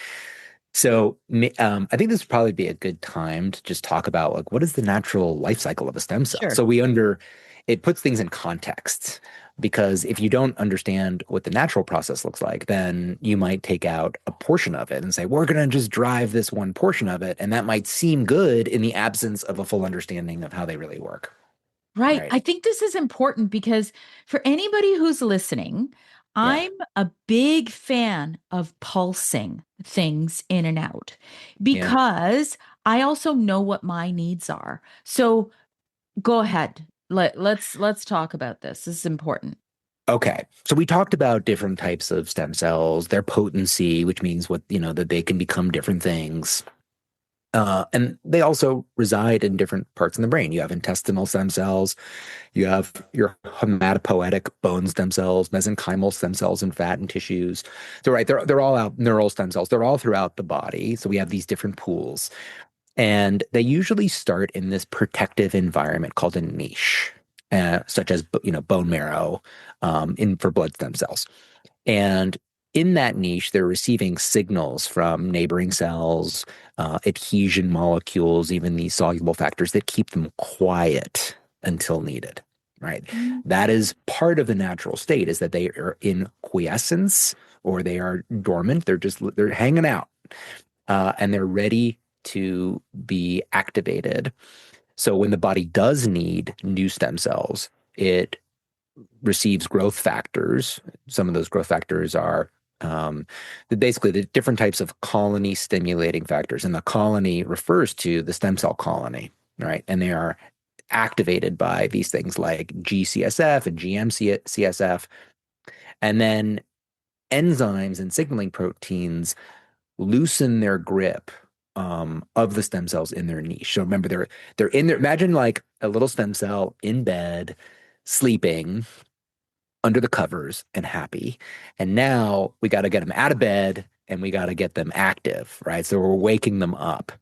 So, I think this would probably be a good time to just talk about like what is the natural life cycle of a stem cell. Sure. So it puts things in context because if you don't understand what the natural process looks like, then you might take out a portion of it and say we're going to just drive this one portion of it, and that might seem good in the absence of a full understanding of how they really work. Right. Right? I think this is important because for anybody who's listening, Yeah. I'm a big fan of pulsing things in and out Yeah. because I also know what my needs are. So go ahead. Let's talk about this. This is important. Okay. So we talked about different types of stem cells, their potency, which means that they can become different things. And they also reside in different parts in the brain. You have intestinal stem cells, you have your hematopoietic bone stem cells, mesenchymal stem cells in fat and tissues. So, right, they're all out, neural stem cells. They're all throughout the body. So we have these different pools. And they usually start in this protective environment called a niche, such as bone marrow in for blood stem cells. And in that niche, they're receiving signals from neighboring cells, adhesion molecules, even these soluble factors that keep them quiet until needed. Right. Mm. That is part of the natural state, is that they are in quiescence or they are dormant. They're hanging out, and they're ready to be activated. So when the body does need new stem cells, it receives growth factors. Some of those growth factors are basically the different types of colony stimulating factors. And the colony refers to the stem cell colony, right? And they are activated by these things like GCSF and GMCSF. And then enzymes and signaling proteins loosen their grip of the stem cells in their niche. So remember, they're in there. Imagine like a little stem cell in bed, sleeping under the covers and happy. And now we got to get them out of bed and we got to get them active, right? So we're waking them up.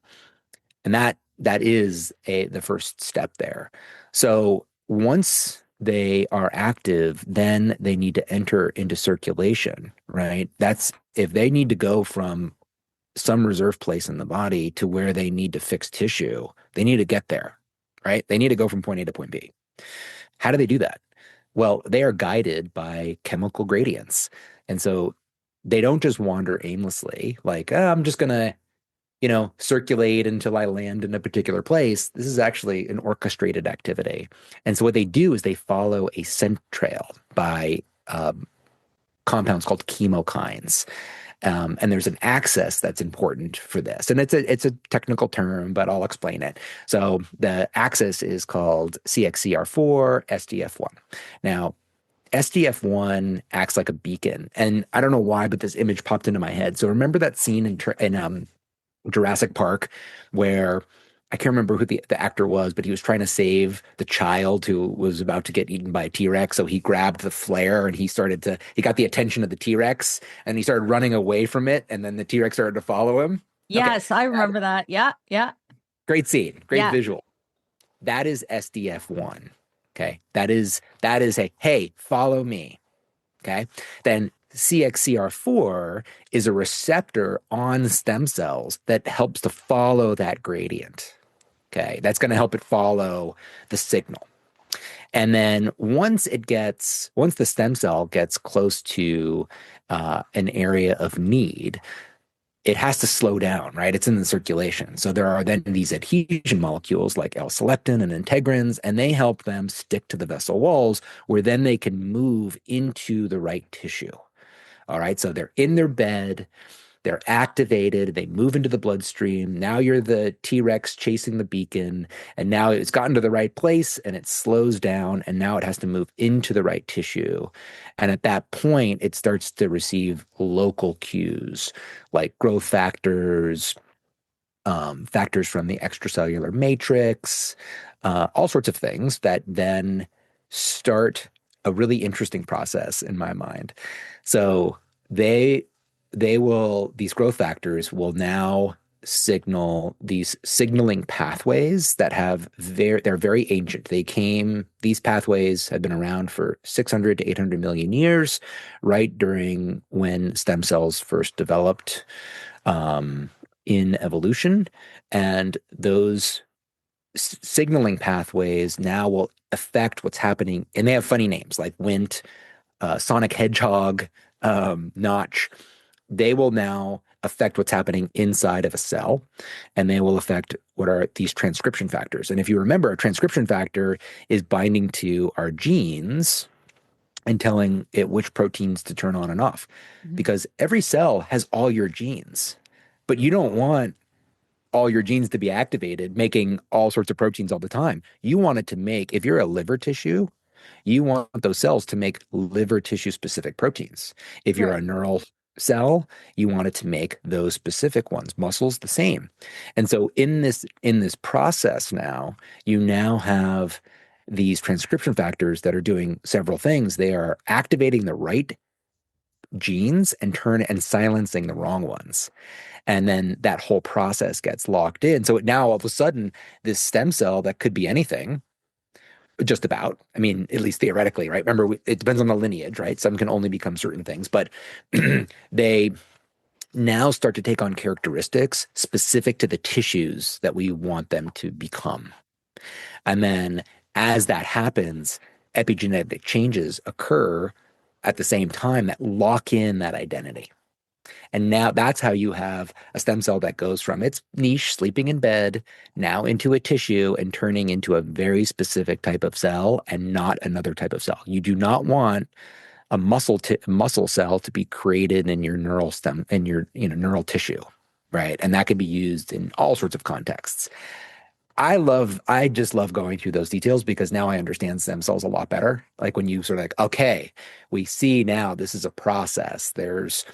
And that is the first step there. So once they are active, then they need to enter into circulation, right? That's if they need to go from some reserve place in the body to where they need to fix tissue, they need to get there, right? They need to go from point A to point B. How do they do that? Well, they are guided by chemical gradients. And so they don't just wander aimlessly, like, oh, I'm just going to, circulate until I land in a particular place. This is actually an orchestrated activity. And so what they do is they follow a scent trail by compounds called chemokines. And there's an axis that's important for this. And it's a technical term, but I'll explain it. So the axis is called CXCR4, SDF1. Now, SDF1 acts like a beacon. And I don't know why, but this image popped into my head. So remember that scene in Jurassic Park where I can't remember who the actor was, but he was trying to save the child who was about to get eaten by a T-Rex. So he grabbed the flare and he got the attention of the T-Rex and he started running away from it. And then the T-Rex started to follow him. Okay. Yes, I remember that. Yeah, yeah. Great scene, great Yeah. visual. That is SDF1. Okay. That is a, hey, follow me. Okay. Then CXCR4 is a receptor on stem cells that helps to follow that gradient. Okay. That's going to help it follow the signal. And then once the stem cell gets close to an area of need, it has to slow down, right? It's in the circulation. So there are then these adhesion molecules like L-selectin and integrins, and they help them stick to the vessel walls where then they can move into the right tissue. All right. So they're in their bed, they're activated, they move into the bloodstream. Now you're the T-Rex chasing the beacon, and now it's gotten to the right place and it slows down, and now it has to move into the right tissue. And at that point, it starts to receive local cues like growth factors, factors from the extracellular matrix, all sorts of things that then start a really interesting process in my mind. So these growth factors will now signal these signaling pathways that they're very ancient. These pathways have been around for 600 to 800 million years, right during when stem cells first developed in evolution. And those signaling pathways now will affect what's happening. And they have funny names like Wnt, Sonic Hedgehog, Notch. They will now affect what's happening inside of a cell, and they will affect what are these transcription factors. And if you remember, a transcription factor is binding to our genes and telling it which proteins to turn on and off. Mhm. Because every cell has all your genes, but you don't want all your genes to be activated, making all sorts of proteins all the time. You want it to if you're a liver tissue, you want those cells to make liver tissue specific proteins. If you're Right. a neural cell, you want it to make those specific ones. Muscles, the same. And so in this process now, you now have these transcription factors that are doing several things. They are activating the right genes and silencing the wrong ones. And then that whole process gets locked in. So now all of a sudden, this stem cell that could be anything, just about, I mean, at least theoretically, right? Remember, it depends on the lineage, right? Some can only become certain things, but they now start to take on characteristics specific to the tissues that we want them to become. And then as that happens, epigenetic changes occur at the same time that lock in that identity. And now that's how you have a stem cell that goes from its niche, sleeping in bed, now into a tissue and turning into a very specific type of cell and not another type of cell. You do not want a muscle cell to be created in your neural stem in your neural tissue, right? And that can be used in all sorts of contexts. I just love going through those details because now I understand stem cells a lot better. Like when you sort of like, okay, we see now this is a process. There's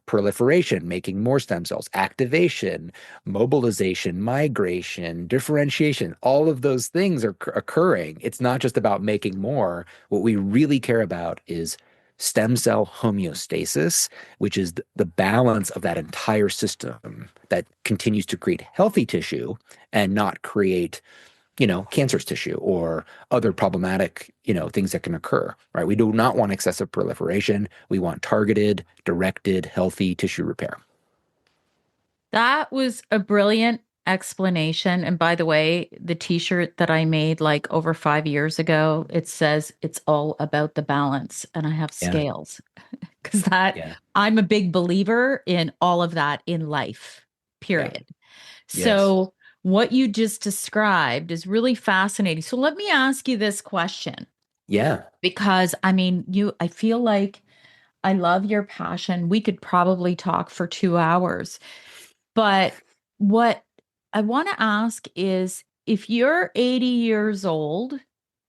proliferation, making more stem cells, activation, mobilization, migration, differentiation, all of those things are occurring. It's not just about making more. What we really care about is stem cell homeostasis, which is the balance of that entire system that continues to create healthy tissue and not create, cancerous tissue or other problematic, things that can occur, right? We do not want excessive proliferation. We want targeted, directed, healthy tissue repair. That was a brilliant explanation. And by the way, the t-shirt that I made like over 5 years ago, it says it's all about the balance. And I have Yeah, scales because that yeah, I'm a big believer in all of that in life, yeah, period. yes, So what you just described is really fascinating. So let me ask you this question yeah, because I feel like I love your passion. We could probably talk for 2 hours. But what I want to ask is if you're 80 years old,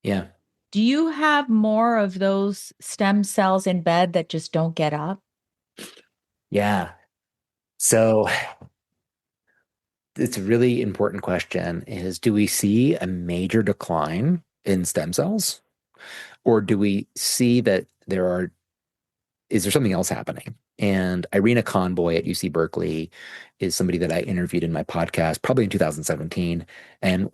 yeah, do you have more of those stem cells in bed that just don't get up? yeah. So it's a really important question is do we see a major decline in stem cells or do we see that is there something else happening? And Irina Conboy at UC Berkeley is somebody that I interviewed in my podcast, probably in 2017. And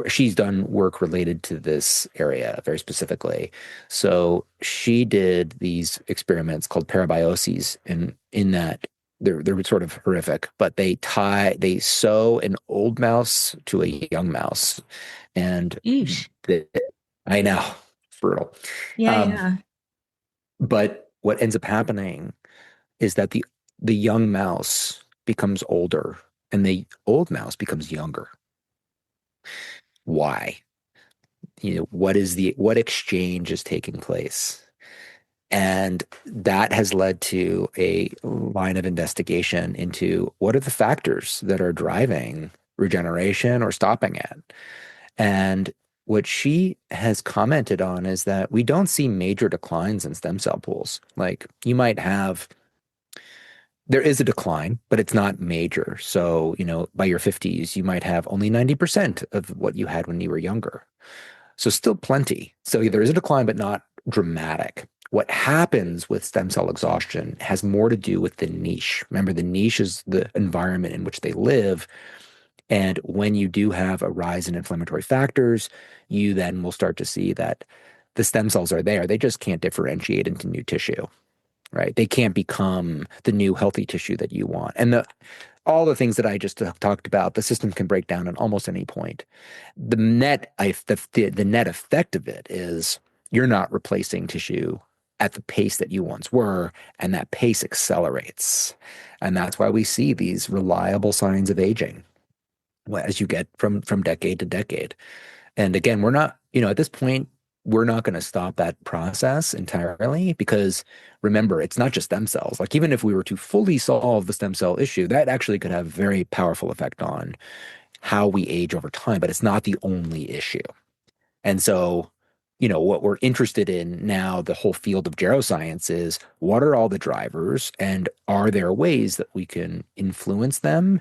she's done work related to this area very specifically. So she did these experiments called parabioses, and in that they're sort of horrific, but they sew an old mouse to a young mouse, and Eesh. the, I know, brutal. Yeah, Um, yeah. but what ends up happening is that the young mouse becomes older and the old mouse becomes younger. Why? What exchange is taking place? And that has led to a line of investigation into what are the factors that are driving regeneration or stopping it. And what she has commented on is that we don't see major declines in stem cell pools. Like you might have there is a decline, but it's not major. So, by your 50s, you might have only 90% of what you had when you were younger. So, still plenty. So, there is a decline, but not dramatic. What happens with stem cell exhaustion has more to do with the niche. Remember, the niche is the environment in which they live. And when you do have a rise in inflammatory factors, you then will start to see that the stem cells are there. They just can't differentiate into new tissue, right? They can't become the new healthy tissue that you want. And all the things that I just talked about, the system can break down at almost any point. The net effect of it is you're not replacing tissue at the pace that you once were, and that pace accelerates. And that's why we see these reliable signs of aging as you get from decade to decade. And again, we're not, at this point, we're not going to stop that process entirely because remember, it's not just stem cells. Like even if we were to fully solve the stem cell issue, that actually could have a very powerful effect on how we age over time, but it's not the only issue. And so what we're interested in now, the whole field of geroscience is what are all the drivers and are there ways that we can influence them?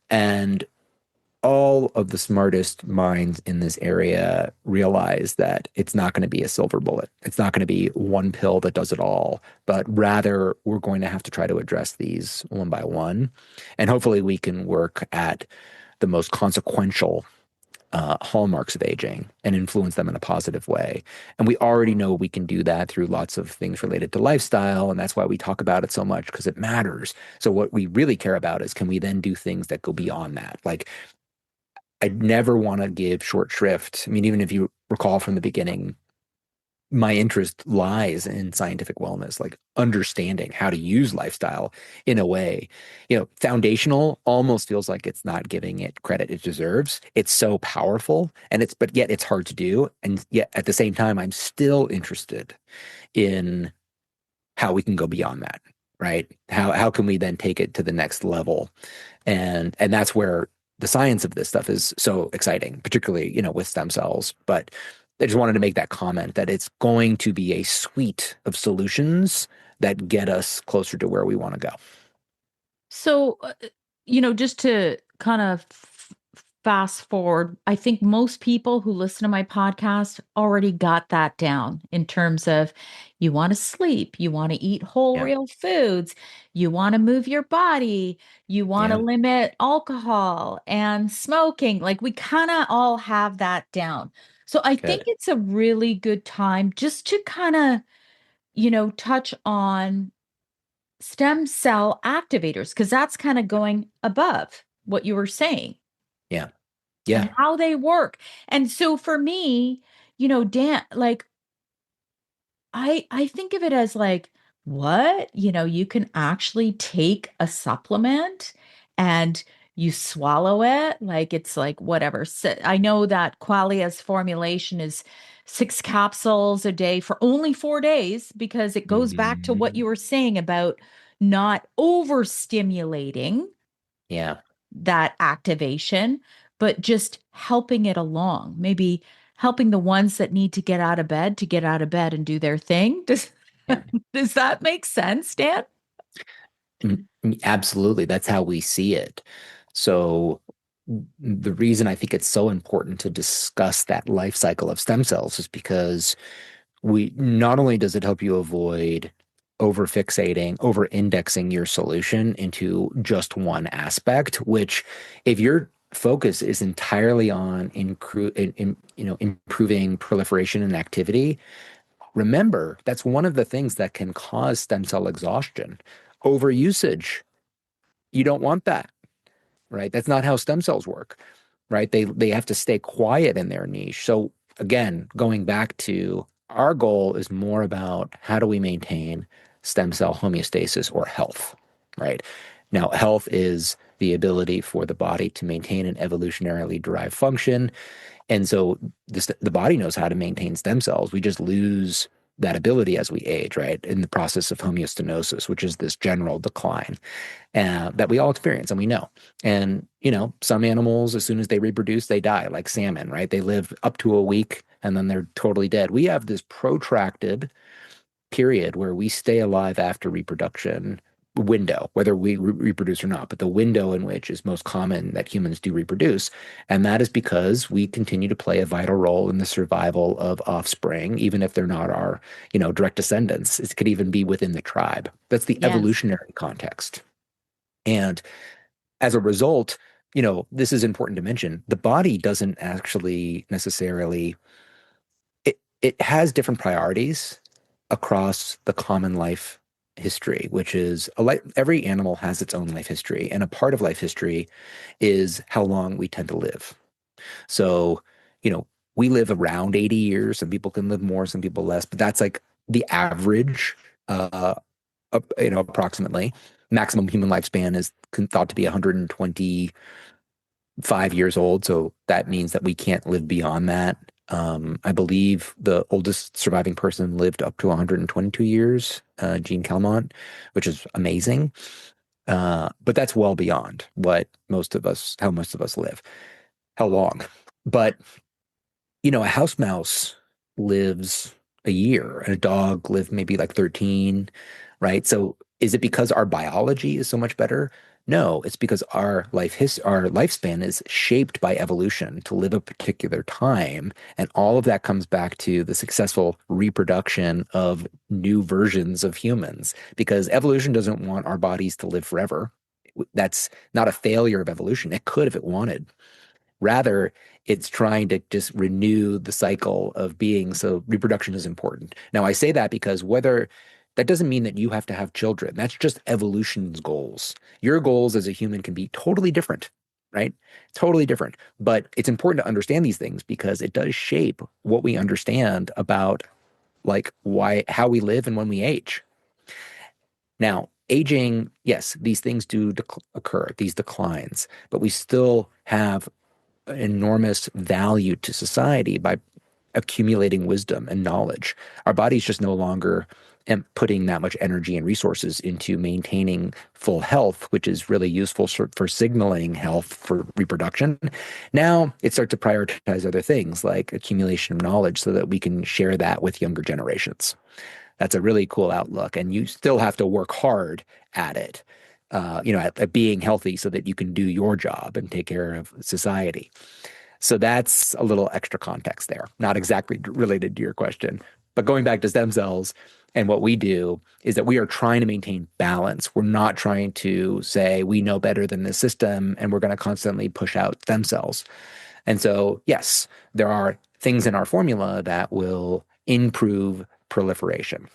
And all of the smartest minds in this area realize that it's not going to be a silver bullet. It's not going to be one pill that does it all, but rather we're going to have to try to address these one by one. And hopefully we can work at the most consequential hallmarks of aging and influence them in a positive way. And we already know we can do that through lots of things related to lifestyle. And that's why we talk about it so much because it matters. So what we really care about is can we then do things that go beyond that? Like I never want to give short shrift. I mean, even if you recall from the beginning, my interest lies in scientific wellness, like understanding how to use lifestyle in a way, foundational almost feels like it's not giving it credit it deserves. It's so powerful but yet it's hard to do. And yet at the same time, I'm still interested in how we can go beyond that, right? How can we then take it to the next level? And that's where the science of this stuff is so exciting, particularly, with stem cells. But I just wanted to make that comment that it's going to be a suite of solutions that get us closer to where we want to go. So, just to kind of fast forward, I think most people who listen to my podcast already got that down in terms of you want to sleep, you want to eat whole Yeah. real foods, you want to move your body, you want to Yeah. limit alcohol and smoking. Like we kind of all have that down. So I think Good. it's a really good time just to kind of, touch on stem cell activators, because that's kind of going above what you were saying Yeah. Yeah. and how they work. And so for me, Dan, like I think of it as like, what? You can actually take a supplement and you swallow it. Like it's like whatever. So I know that Qualia's formulation is 6 capsules a day for only 4 days because it goes back to what Mhm. you were saying about not overstimulating Yeah. that activation, but just helping it along. Maybe helping the ones that need to get out of bed to get out of bed and do their thing. Does Yeah. does that make sense, Dan? Absolutely. That's how we see it. So the reason I think it's so important to discuss that life cycle of stem cells is because we not only does it help you avoid over fixating, over indexing your solution into just one aspect, which if your focus is entirely on improving proliferation and activity, remember that's one of the things that can cause stem cell exhaustion, overusage. You don't want that, right? That's not how stem cells work, right? They have to stay quiet in their niche. So again, going back to our goal is more about how do we maintain stem cell homeostasis or health, right? Now, health is the ability for the body to maintain an evolutionarily derived function. And so the body knows how to maintain stem cells. We just lose that ability as we age, right? In the process of homeostenosis, which is this general decline that we all experience and we know. And, some animals, as soon as they reproduce, they die, like salmon, right? They live up to a week and then they're totally dead. We have this protracted period where we stay alive after reproduction window, whether we reproduce or not, but the window in which is most common that humans do reproduce. And that is because we continue to play a vital role in the survival of offspring, even if they're not our, direct descendants. It could even be within the tribe. That's the Yes. evolutionary context. And as a result, this is important to mention. The body doesn't actually necessarily, it has different priorities across the common life history, which is every animal has its own life history. And a part of life history is how long we tend to live. So, you know, we live around 80 years. Some people can live more, some people less, but that's like the average, approximately. Maximum human lifespan is thought to be 125 years old. So that means that we can't live beyond that. I believe the oldest surviving person lived up to 122 years, Jean Calment, which is amazing. But that's well beyond how most of us live, how long. But, a house mouse lives a year and a dog lived maybe like 13, right? So is it because our biology is so much better? No, it's because our lifespan is shaped by evolution to live a particular time, and all of that comes back to the successful reproduction of new versions of humans. Because evolution doesn't want our bodies to live forever. That's not a failure of evolution. It could if it wanted. Rather, it's trying to just renew the cycle of being. So reproduction is important. Now, I say that because whether that doesn't mean that you have to have children. That's just evolution's goals. Your goals as a human can be totally different, right? Totally different. But it's important to understand these things because it does shape what we understand about like how we live and when we age. Now, aging, yes, these things do occur, these declines, but we still have enormous value to society by accumulating wisdom and knowledge. Our body's just no longer putting that much energy and resources into maintaining full health, which is really useful for signaling health for reproduction. Now it starts to prioritize other things like accumulation of knowledge so that we can share that with younger generations. That's a really cool outlook. And you still have to work hard at it, at being healthy so that you can do your job and take care of society. So that's a little extra context there, not exactly related to your question. But going back to stem cells and what we do is that we are trying to maintain balance. We're not trying to say we know better than the system and we're going to constantly push out stem cells. And so, yes, there are things in our formula that will improve proliferation,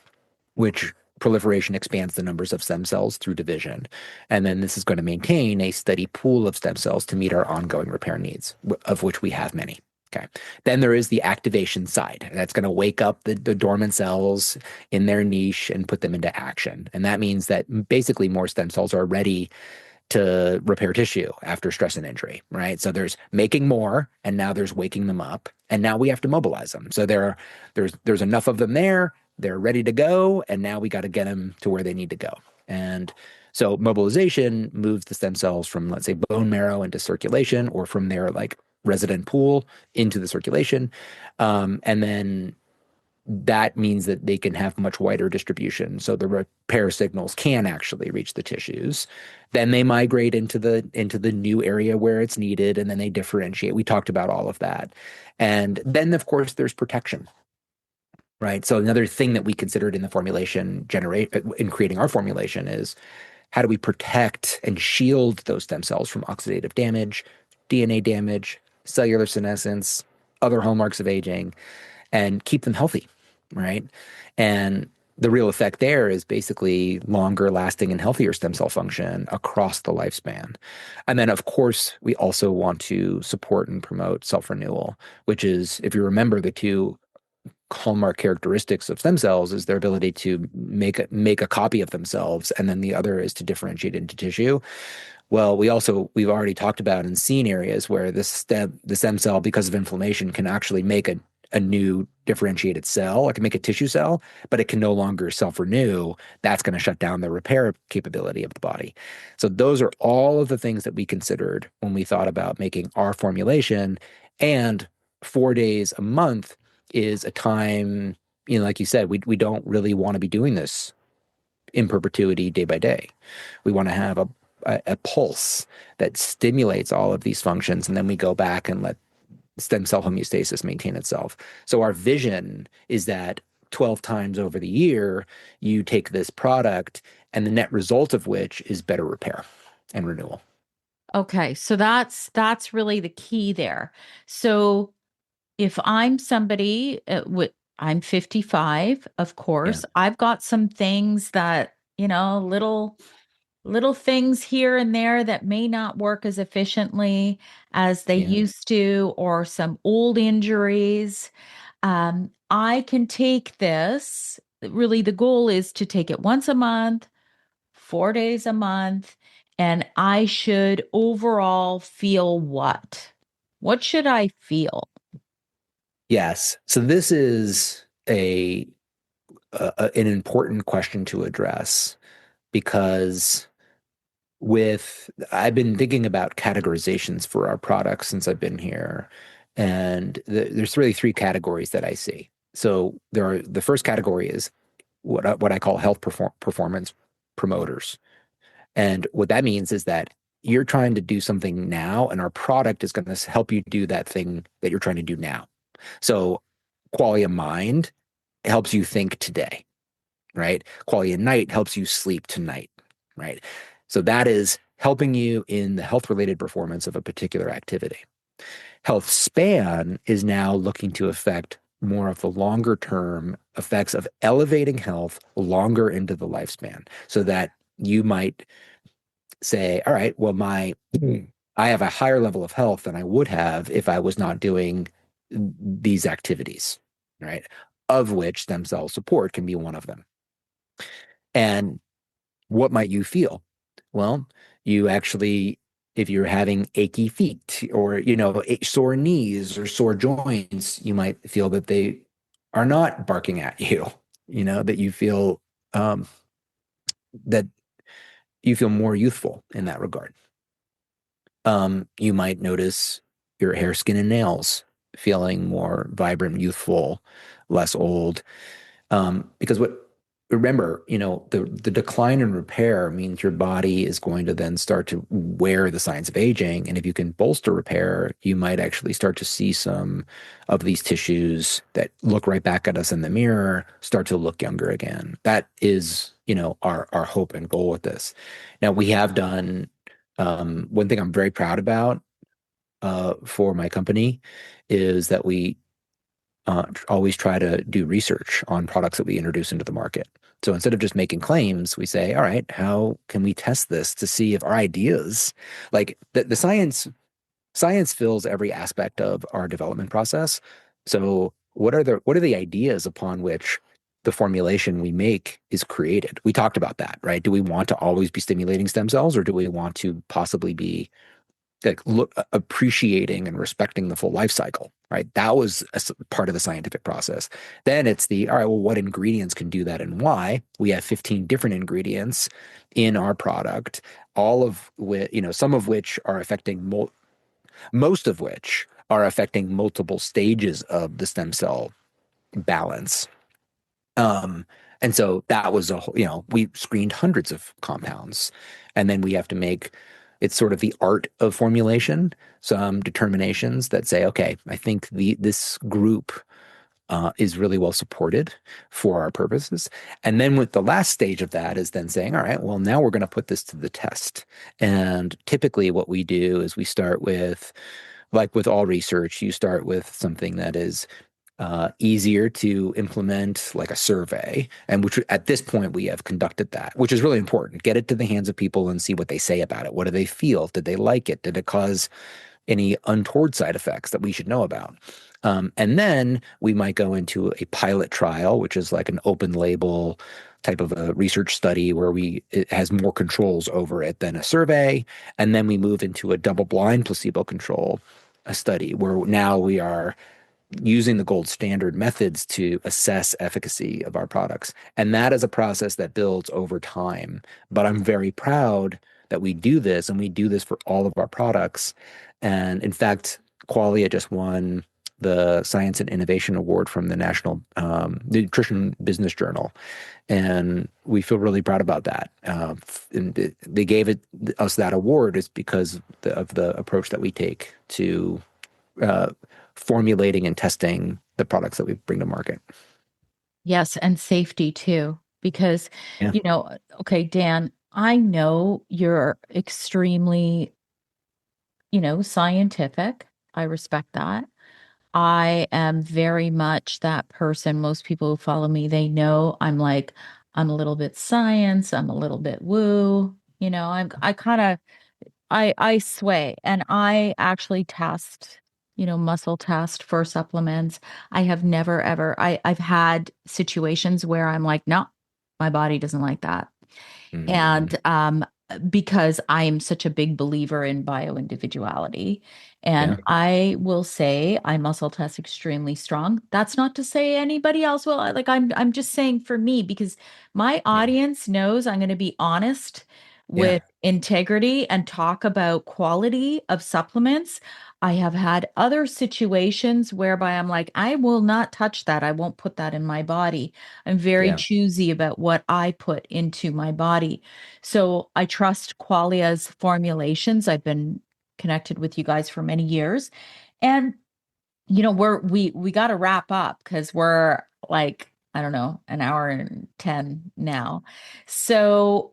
which proliferation expands the numbers of stem cells through division. And then this is going to maintain a steady pool of stem cells to meet our ongoing repair needs, of which we have many. Okay. Then there is the activation side. That's going to wake up the dormant cells in their niche and put them into action. And that means that basically more stem cells are ready to repair tissue after stress and injury, right? So there's making more, and now there's waking them up, and now we have to mobilize them. So there's enough of them there, they're ready to go, and now we got to get them to where they need to go. And so mobilization moves the stem cells from, let's say, bone marrow into circulation, or from their like resident pool into the circulation, and then that means that they can have much wider distribution. So the repair signals can actually reach the tissues. Then they migrate into the new area where it's needed, and then they differentiate. We talked about all of that. And then, of course, there's protection, right? So another thing that we considered in the formulation in creating our formulation is how do we protect and shield those stem cells from oxidative damage, DNA damage, cellular senescence, other hallmarks of aging, and keep them healthy, right? And the real effect there is basically longer lasting and healthier stem cell function across the lifespan. And then, of course, we also want to support and promote self renewal, which is, if you remember, the two hallmark characteristics of stem cells is their ability to make a copy of themselves, and then the other is to differentiate into tissue. Well, we've already talked about and seen areas where the stem cell, because of inflammation, can actually make a new differentiated cell. It can make a tissue cell, but it can no longer self-renew. That's going to shut down the repair capability of the body. So those are all of the things that we considered when we thought about making our formulation. And 4 days a month is a time, like you said, we don't really want to be doing this in perpetuity day by day. We want to have a pulse that stimulates all of these functions, and then we go back and let stem cell homeostasis maintain itself. So our vision is that 12 times over the year, you take this product, and the net result of which is better repair and renewal. Okay, so that's really the key there. So if I'm somebody, I'm 55, of Yeah. course, I've got some things that, little things here and there that may not work as efficiently as they Yeah. used to, or some old injuries. I can take this. Really, the goal is to take it once a month, 4 days a month, and I should overall feel what? What should I feel? Yes. So this is an important question to address because I've been thinking about categorizations for our products since I've been here. And there's really three categories that I see. So the first category is what I call performance promoters. And what that means is that you're trying to do something now, and our product is going to help you do that thing that you're trying to do now. So Qualia Mind helps you think today, right? Qualia Night helps you sleep tonight, right? So that is helping you in the health related performance of a particular activity. Health span is now looking to affect more of the longer term effects of elevating health longer into the lifespan so that you might say, all right, well, I have a higher level of health than I would have if I was not doing these activities, right? Of which stem cell support can be one of them. And what might you feel? Well, you actually, if you're having achy feet or, sore knees or sore joints, you might feel that they are not barking at you, that you feel um, that you feel more youthful in that regard. You might notice your hair, skin, and nails feeling more vibrant, youthful, less old. Because remember, the decline in repair means your body is going to then start to wear the signs of aging. And if you can bolster repair, you might actually start to see some of these tissues that look right back at us in the mirror start to look younger again. That is, our hope and goal with this. Now, we have done one thing I'm very proud about for my company is that we always try to do research on products that we introduce into the market. So instead of just making claims, we say, all right, how can we test this to see if our ideas, like the science fills every aspect of our development process. So what are the ideas upon which the formulation we make is created? We talked about that, right? Do we want to always be stimulating stem cells, or do we want to possibly be like appreciating and respecting the full life cycle, right? That was part of the scientific process. Then it's all right, well, what ingredients can do that and why? We have 15 different ingredients in our product, all of which, some of which are affecting, most of which are affecting multiple stages of the stem cell balance. Um, and so that was we screened hundreds of compounds, and then we have to make it's sort of the art of formulation, some determinations that say, okay, I think this group is really well supported for our purposes. And then with the last stage of that is then saying, all right, well, now we're going to put this to the test. And typically what we do is we start with, like with all research, you start with something that is easier to implement, like a survey, and which at this point we have conducted that, which is really important. Get it to the hands of people and see what they say about it. What do they feel? Did they like it? Did it cause any untoward side effects that we should know about? And then we might go into a pilot trial, which is like an open label type of a research study where it has more controls over it than a survey. And then we move into a double blind placebo control a study where now we are using the gold standard methods to assess efficacy of our products. And that is a process that builds over time. But I'm very proud that we do this, and we do this for all of our products. And in fact, Qualia just won the Science and Innovation Award from the National Nutrition Business Journal. And we feel really proud about that. And they gave us that award is because of the approach that we take to uh, formulating and testing the products that we bring to market. Yes, and safety too, because, Yeah. okay, Dan, I know you're extremely, scientific. I respect that. I am very much that person. Most people who follow me, they know I'm a little bit science, I'm a little bit woo. I kind of I sway, and I actually test, muscle test for supplements. I have never ever I've had situations where I'm like, no, my body doesn't like that. Mm, And because I am such a big believer in bio-individuality. And yeah. I will say I muscle test extremely strong. That's not to say anybody else will. I'm just saying for me, because my Yeah. audience knows I'm going to be honest Yeah. with integrity and talk about quality of supplements. I have had other situations whereby I'm like, I will not touch that. I won't put that in my body. I'm very Yeah. choosy about what I put into my body. So I trust Qualia's formulations. I've been connected with you guys for many years. And we got to wrap up because we're like, I don't know, an hour and 10 now. So,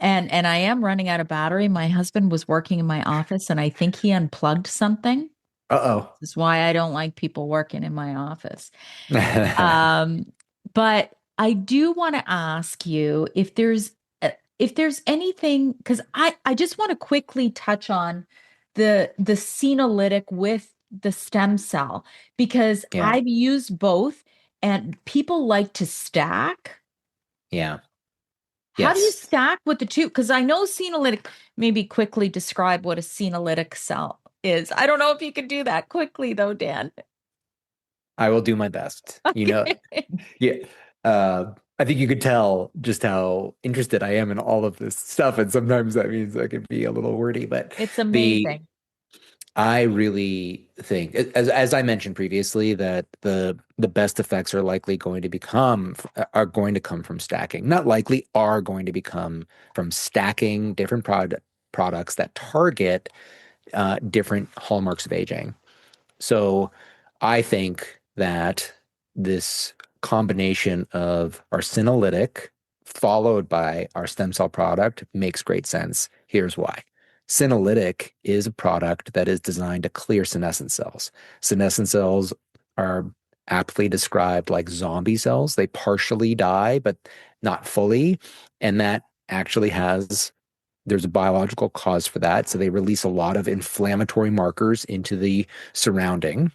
and I am running out of battery. My husband was working in my office and I think he unplugged something. Uh-oh. This is why I don't like people working in my office. Um, but I do want to ask you if there's anything, because I just want to quickly touch on the senolytic with the stem cell because Yeah. I've used both and people like to stack. Yeah. How do you Yes. stack with the two? Because I know senolytic, maybe quickly describe what a senolytic cell is. I don't know if you can do that quickly though, Dan. I will do my best. Okay. Yeah. I think you could tell just how interested I am in all of this stuff, and sometimes that means I can be a little wordy. But It's the amazing. I really think, as I mentioned previously, that the best effects are going to come from stacking. Not likely are going to become from stacking different products that target different hallmarks of aging. So I think that this combination of our senolytic followed by our stem cell product makes great sense. Here's why. Senolytic is a product that is designed to clear senescent cells. Senescent cells are aptly described like zombie cells. They partially die, but not fully. And that actually there's a biological cause for that. So they release a lot of inflammatory markers into the surrounding.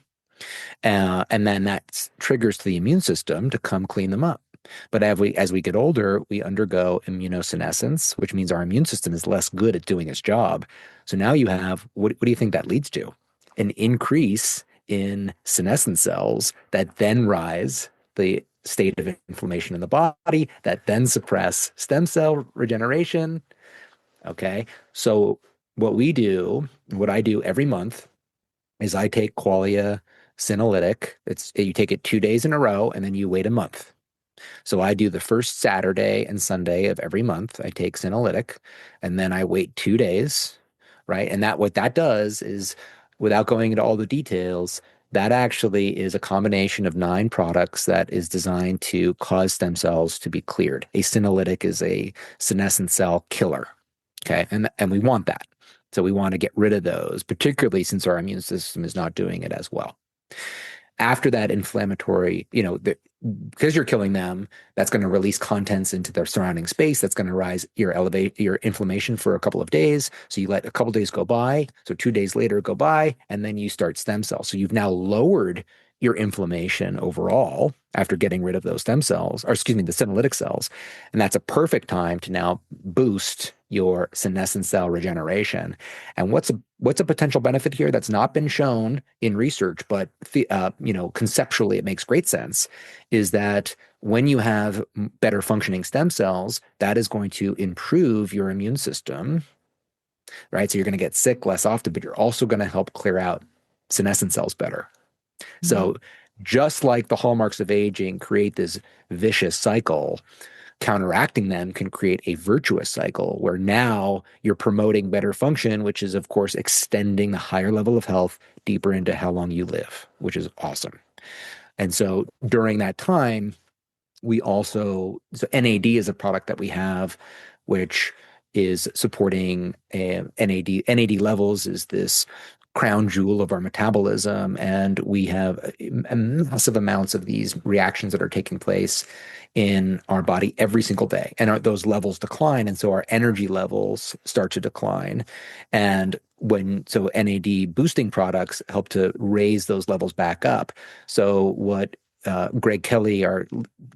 And then that triggers the immune system to come clean them up. But as we get older, we undergo immunosenescence, which means our immune system is less good at doing its job. So now you have what do you think that leads to? An increase in senescent cells that then rise the state of inflammation in the body, that then suppress stem cell regeneration. Okay. So what I do every month is I take Qualia Senolytic. You take it 2 days in a row and then you wait a month. So I do the first Saturday and Sunday of every month. I take Senolytic and then I wait 2 days, right? And that what that does is, without going into all the details, that actually is a combination of 9 products that is designed to cause stem cells to be cleared. A senolytic is a senescent cell killer. Okay. And we want that. So we want to get rid of those, particularly since our immune system is not doing it as well. After that inflammatory, because you're killing them, that's going to release contents into their surrounding space. That's going to elevate your inflammation for a couple of days. So you let a couple of days go by. So 2 days later go by, and then you start stem cells. So you've now lowered your inflammation overall after getting rid of those stem cells, or excuse me, the senolytic cells. And that's a perfect time to now boost your senescent cell regeneration. And what's a potential benefit here that's not been shown in research, but conceptually it makes great sense, is that when you have better functioning stem cells, that is going to improve your immune system, right? So you're going to get sick less often, but you're also going to help clear out senescent cells better. Mhm. So just like the hallmarks of aging create this vicious cycle, counteracting them can create a virtuous cycle where now you're promoting better function, which is, of course, extending the higher level of health deeper into how long you live, which is awesome. And so during that time, so NAD is a product that we have, which is supporting NAD. NAD levels is this crown jewel of our metabolism, and we have massive amounts of these reactions that are taking place in our body every single day, and those levels decline, and so our energy levels start to decline, and NAD boosting products help to raise those levels back up. So what Greg Kelly, our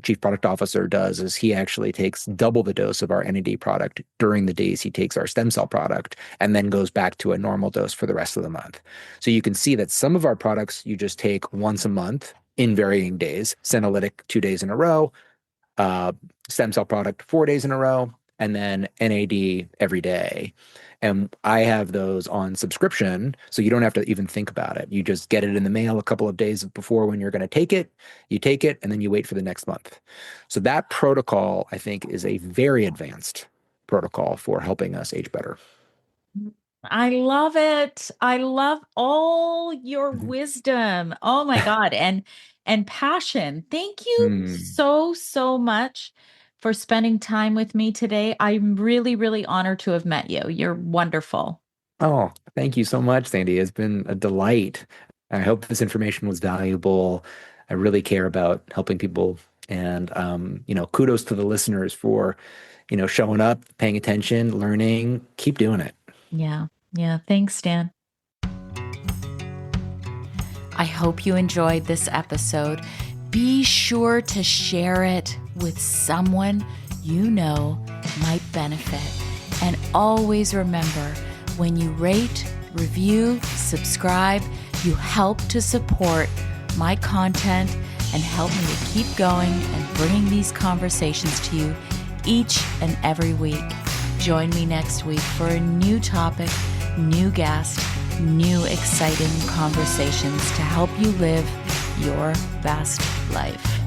chief product officer, does is he actually takes double the dose of our NAD product during the days he takes our stem cell product, and then goes back to a normal dose for the rest of the month. So you can see that some of our products you just take once a month in varying days. Senolytic 2 days in a row, uh, stem cell product 4 days in a row. and then NAD every day. And I have those on subscription, so you don't have to even think about it. You just get it in the mail a couple of days before when you're going to take it. You take it, and then you wait for the next month. So that protocol, I think, is a very advanced protocol for helping us age better. I love it. I love all your Mhm. wisdom. Oh my God. And passion. Thank you Hmm. so much for spending time with me today. I'm really, really honored to have met you. You're wonderful. Oh, thank you so much, Sandy. It's been a delight. I hope this information was valuable. I really care about helping people. And, kudos to the listeners for, showing up, paying attention, learning. Keep doing it. Yeah. Yeah. Thanks, Dan. I hope you enjoyed this episode. Be sure to share it with someone you know might benefit. And always remember, when you rate, review, subscribe, you help to support my content and help me to keep going and bringing these conversations to you each and every week. Join me next week for a new topic, new guest, new exciting conversations to help you live your best life.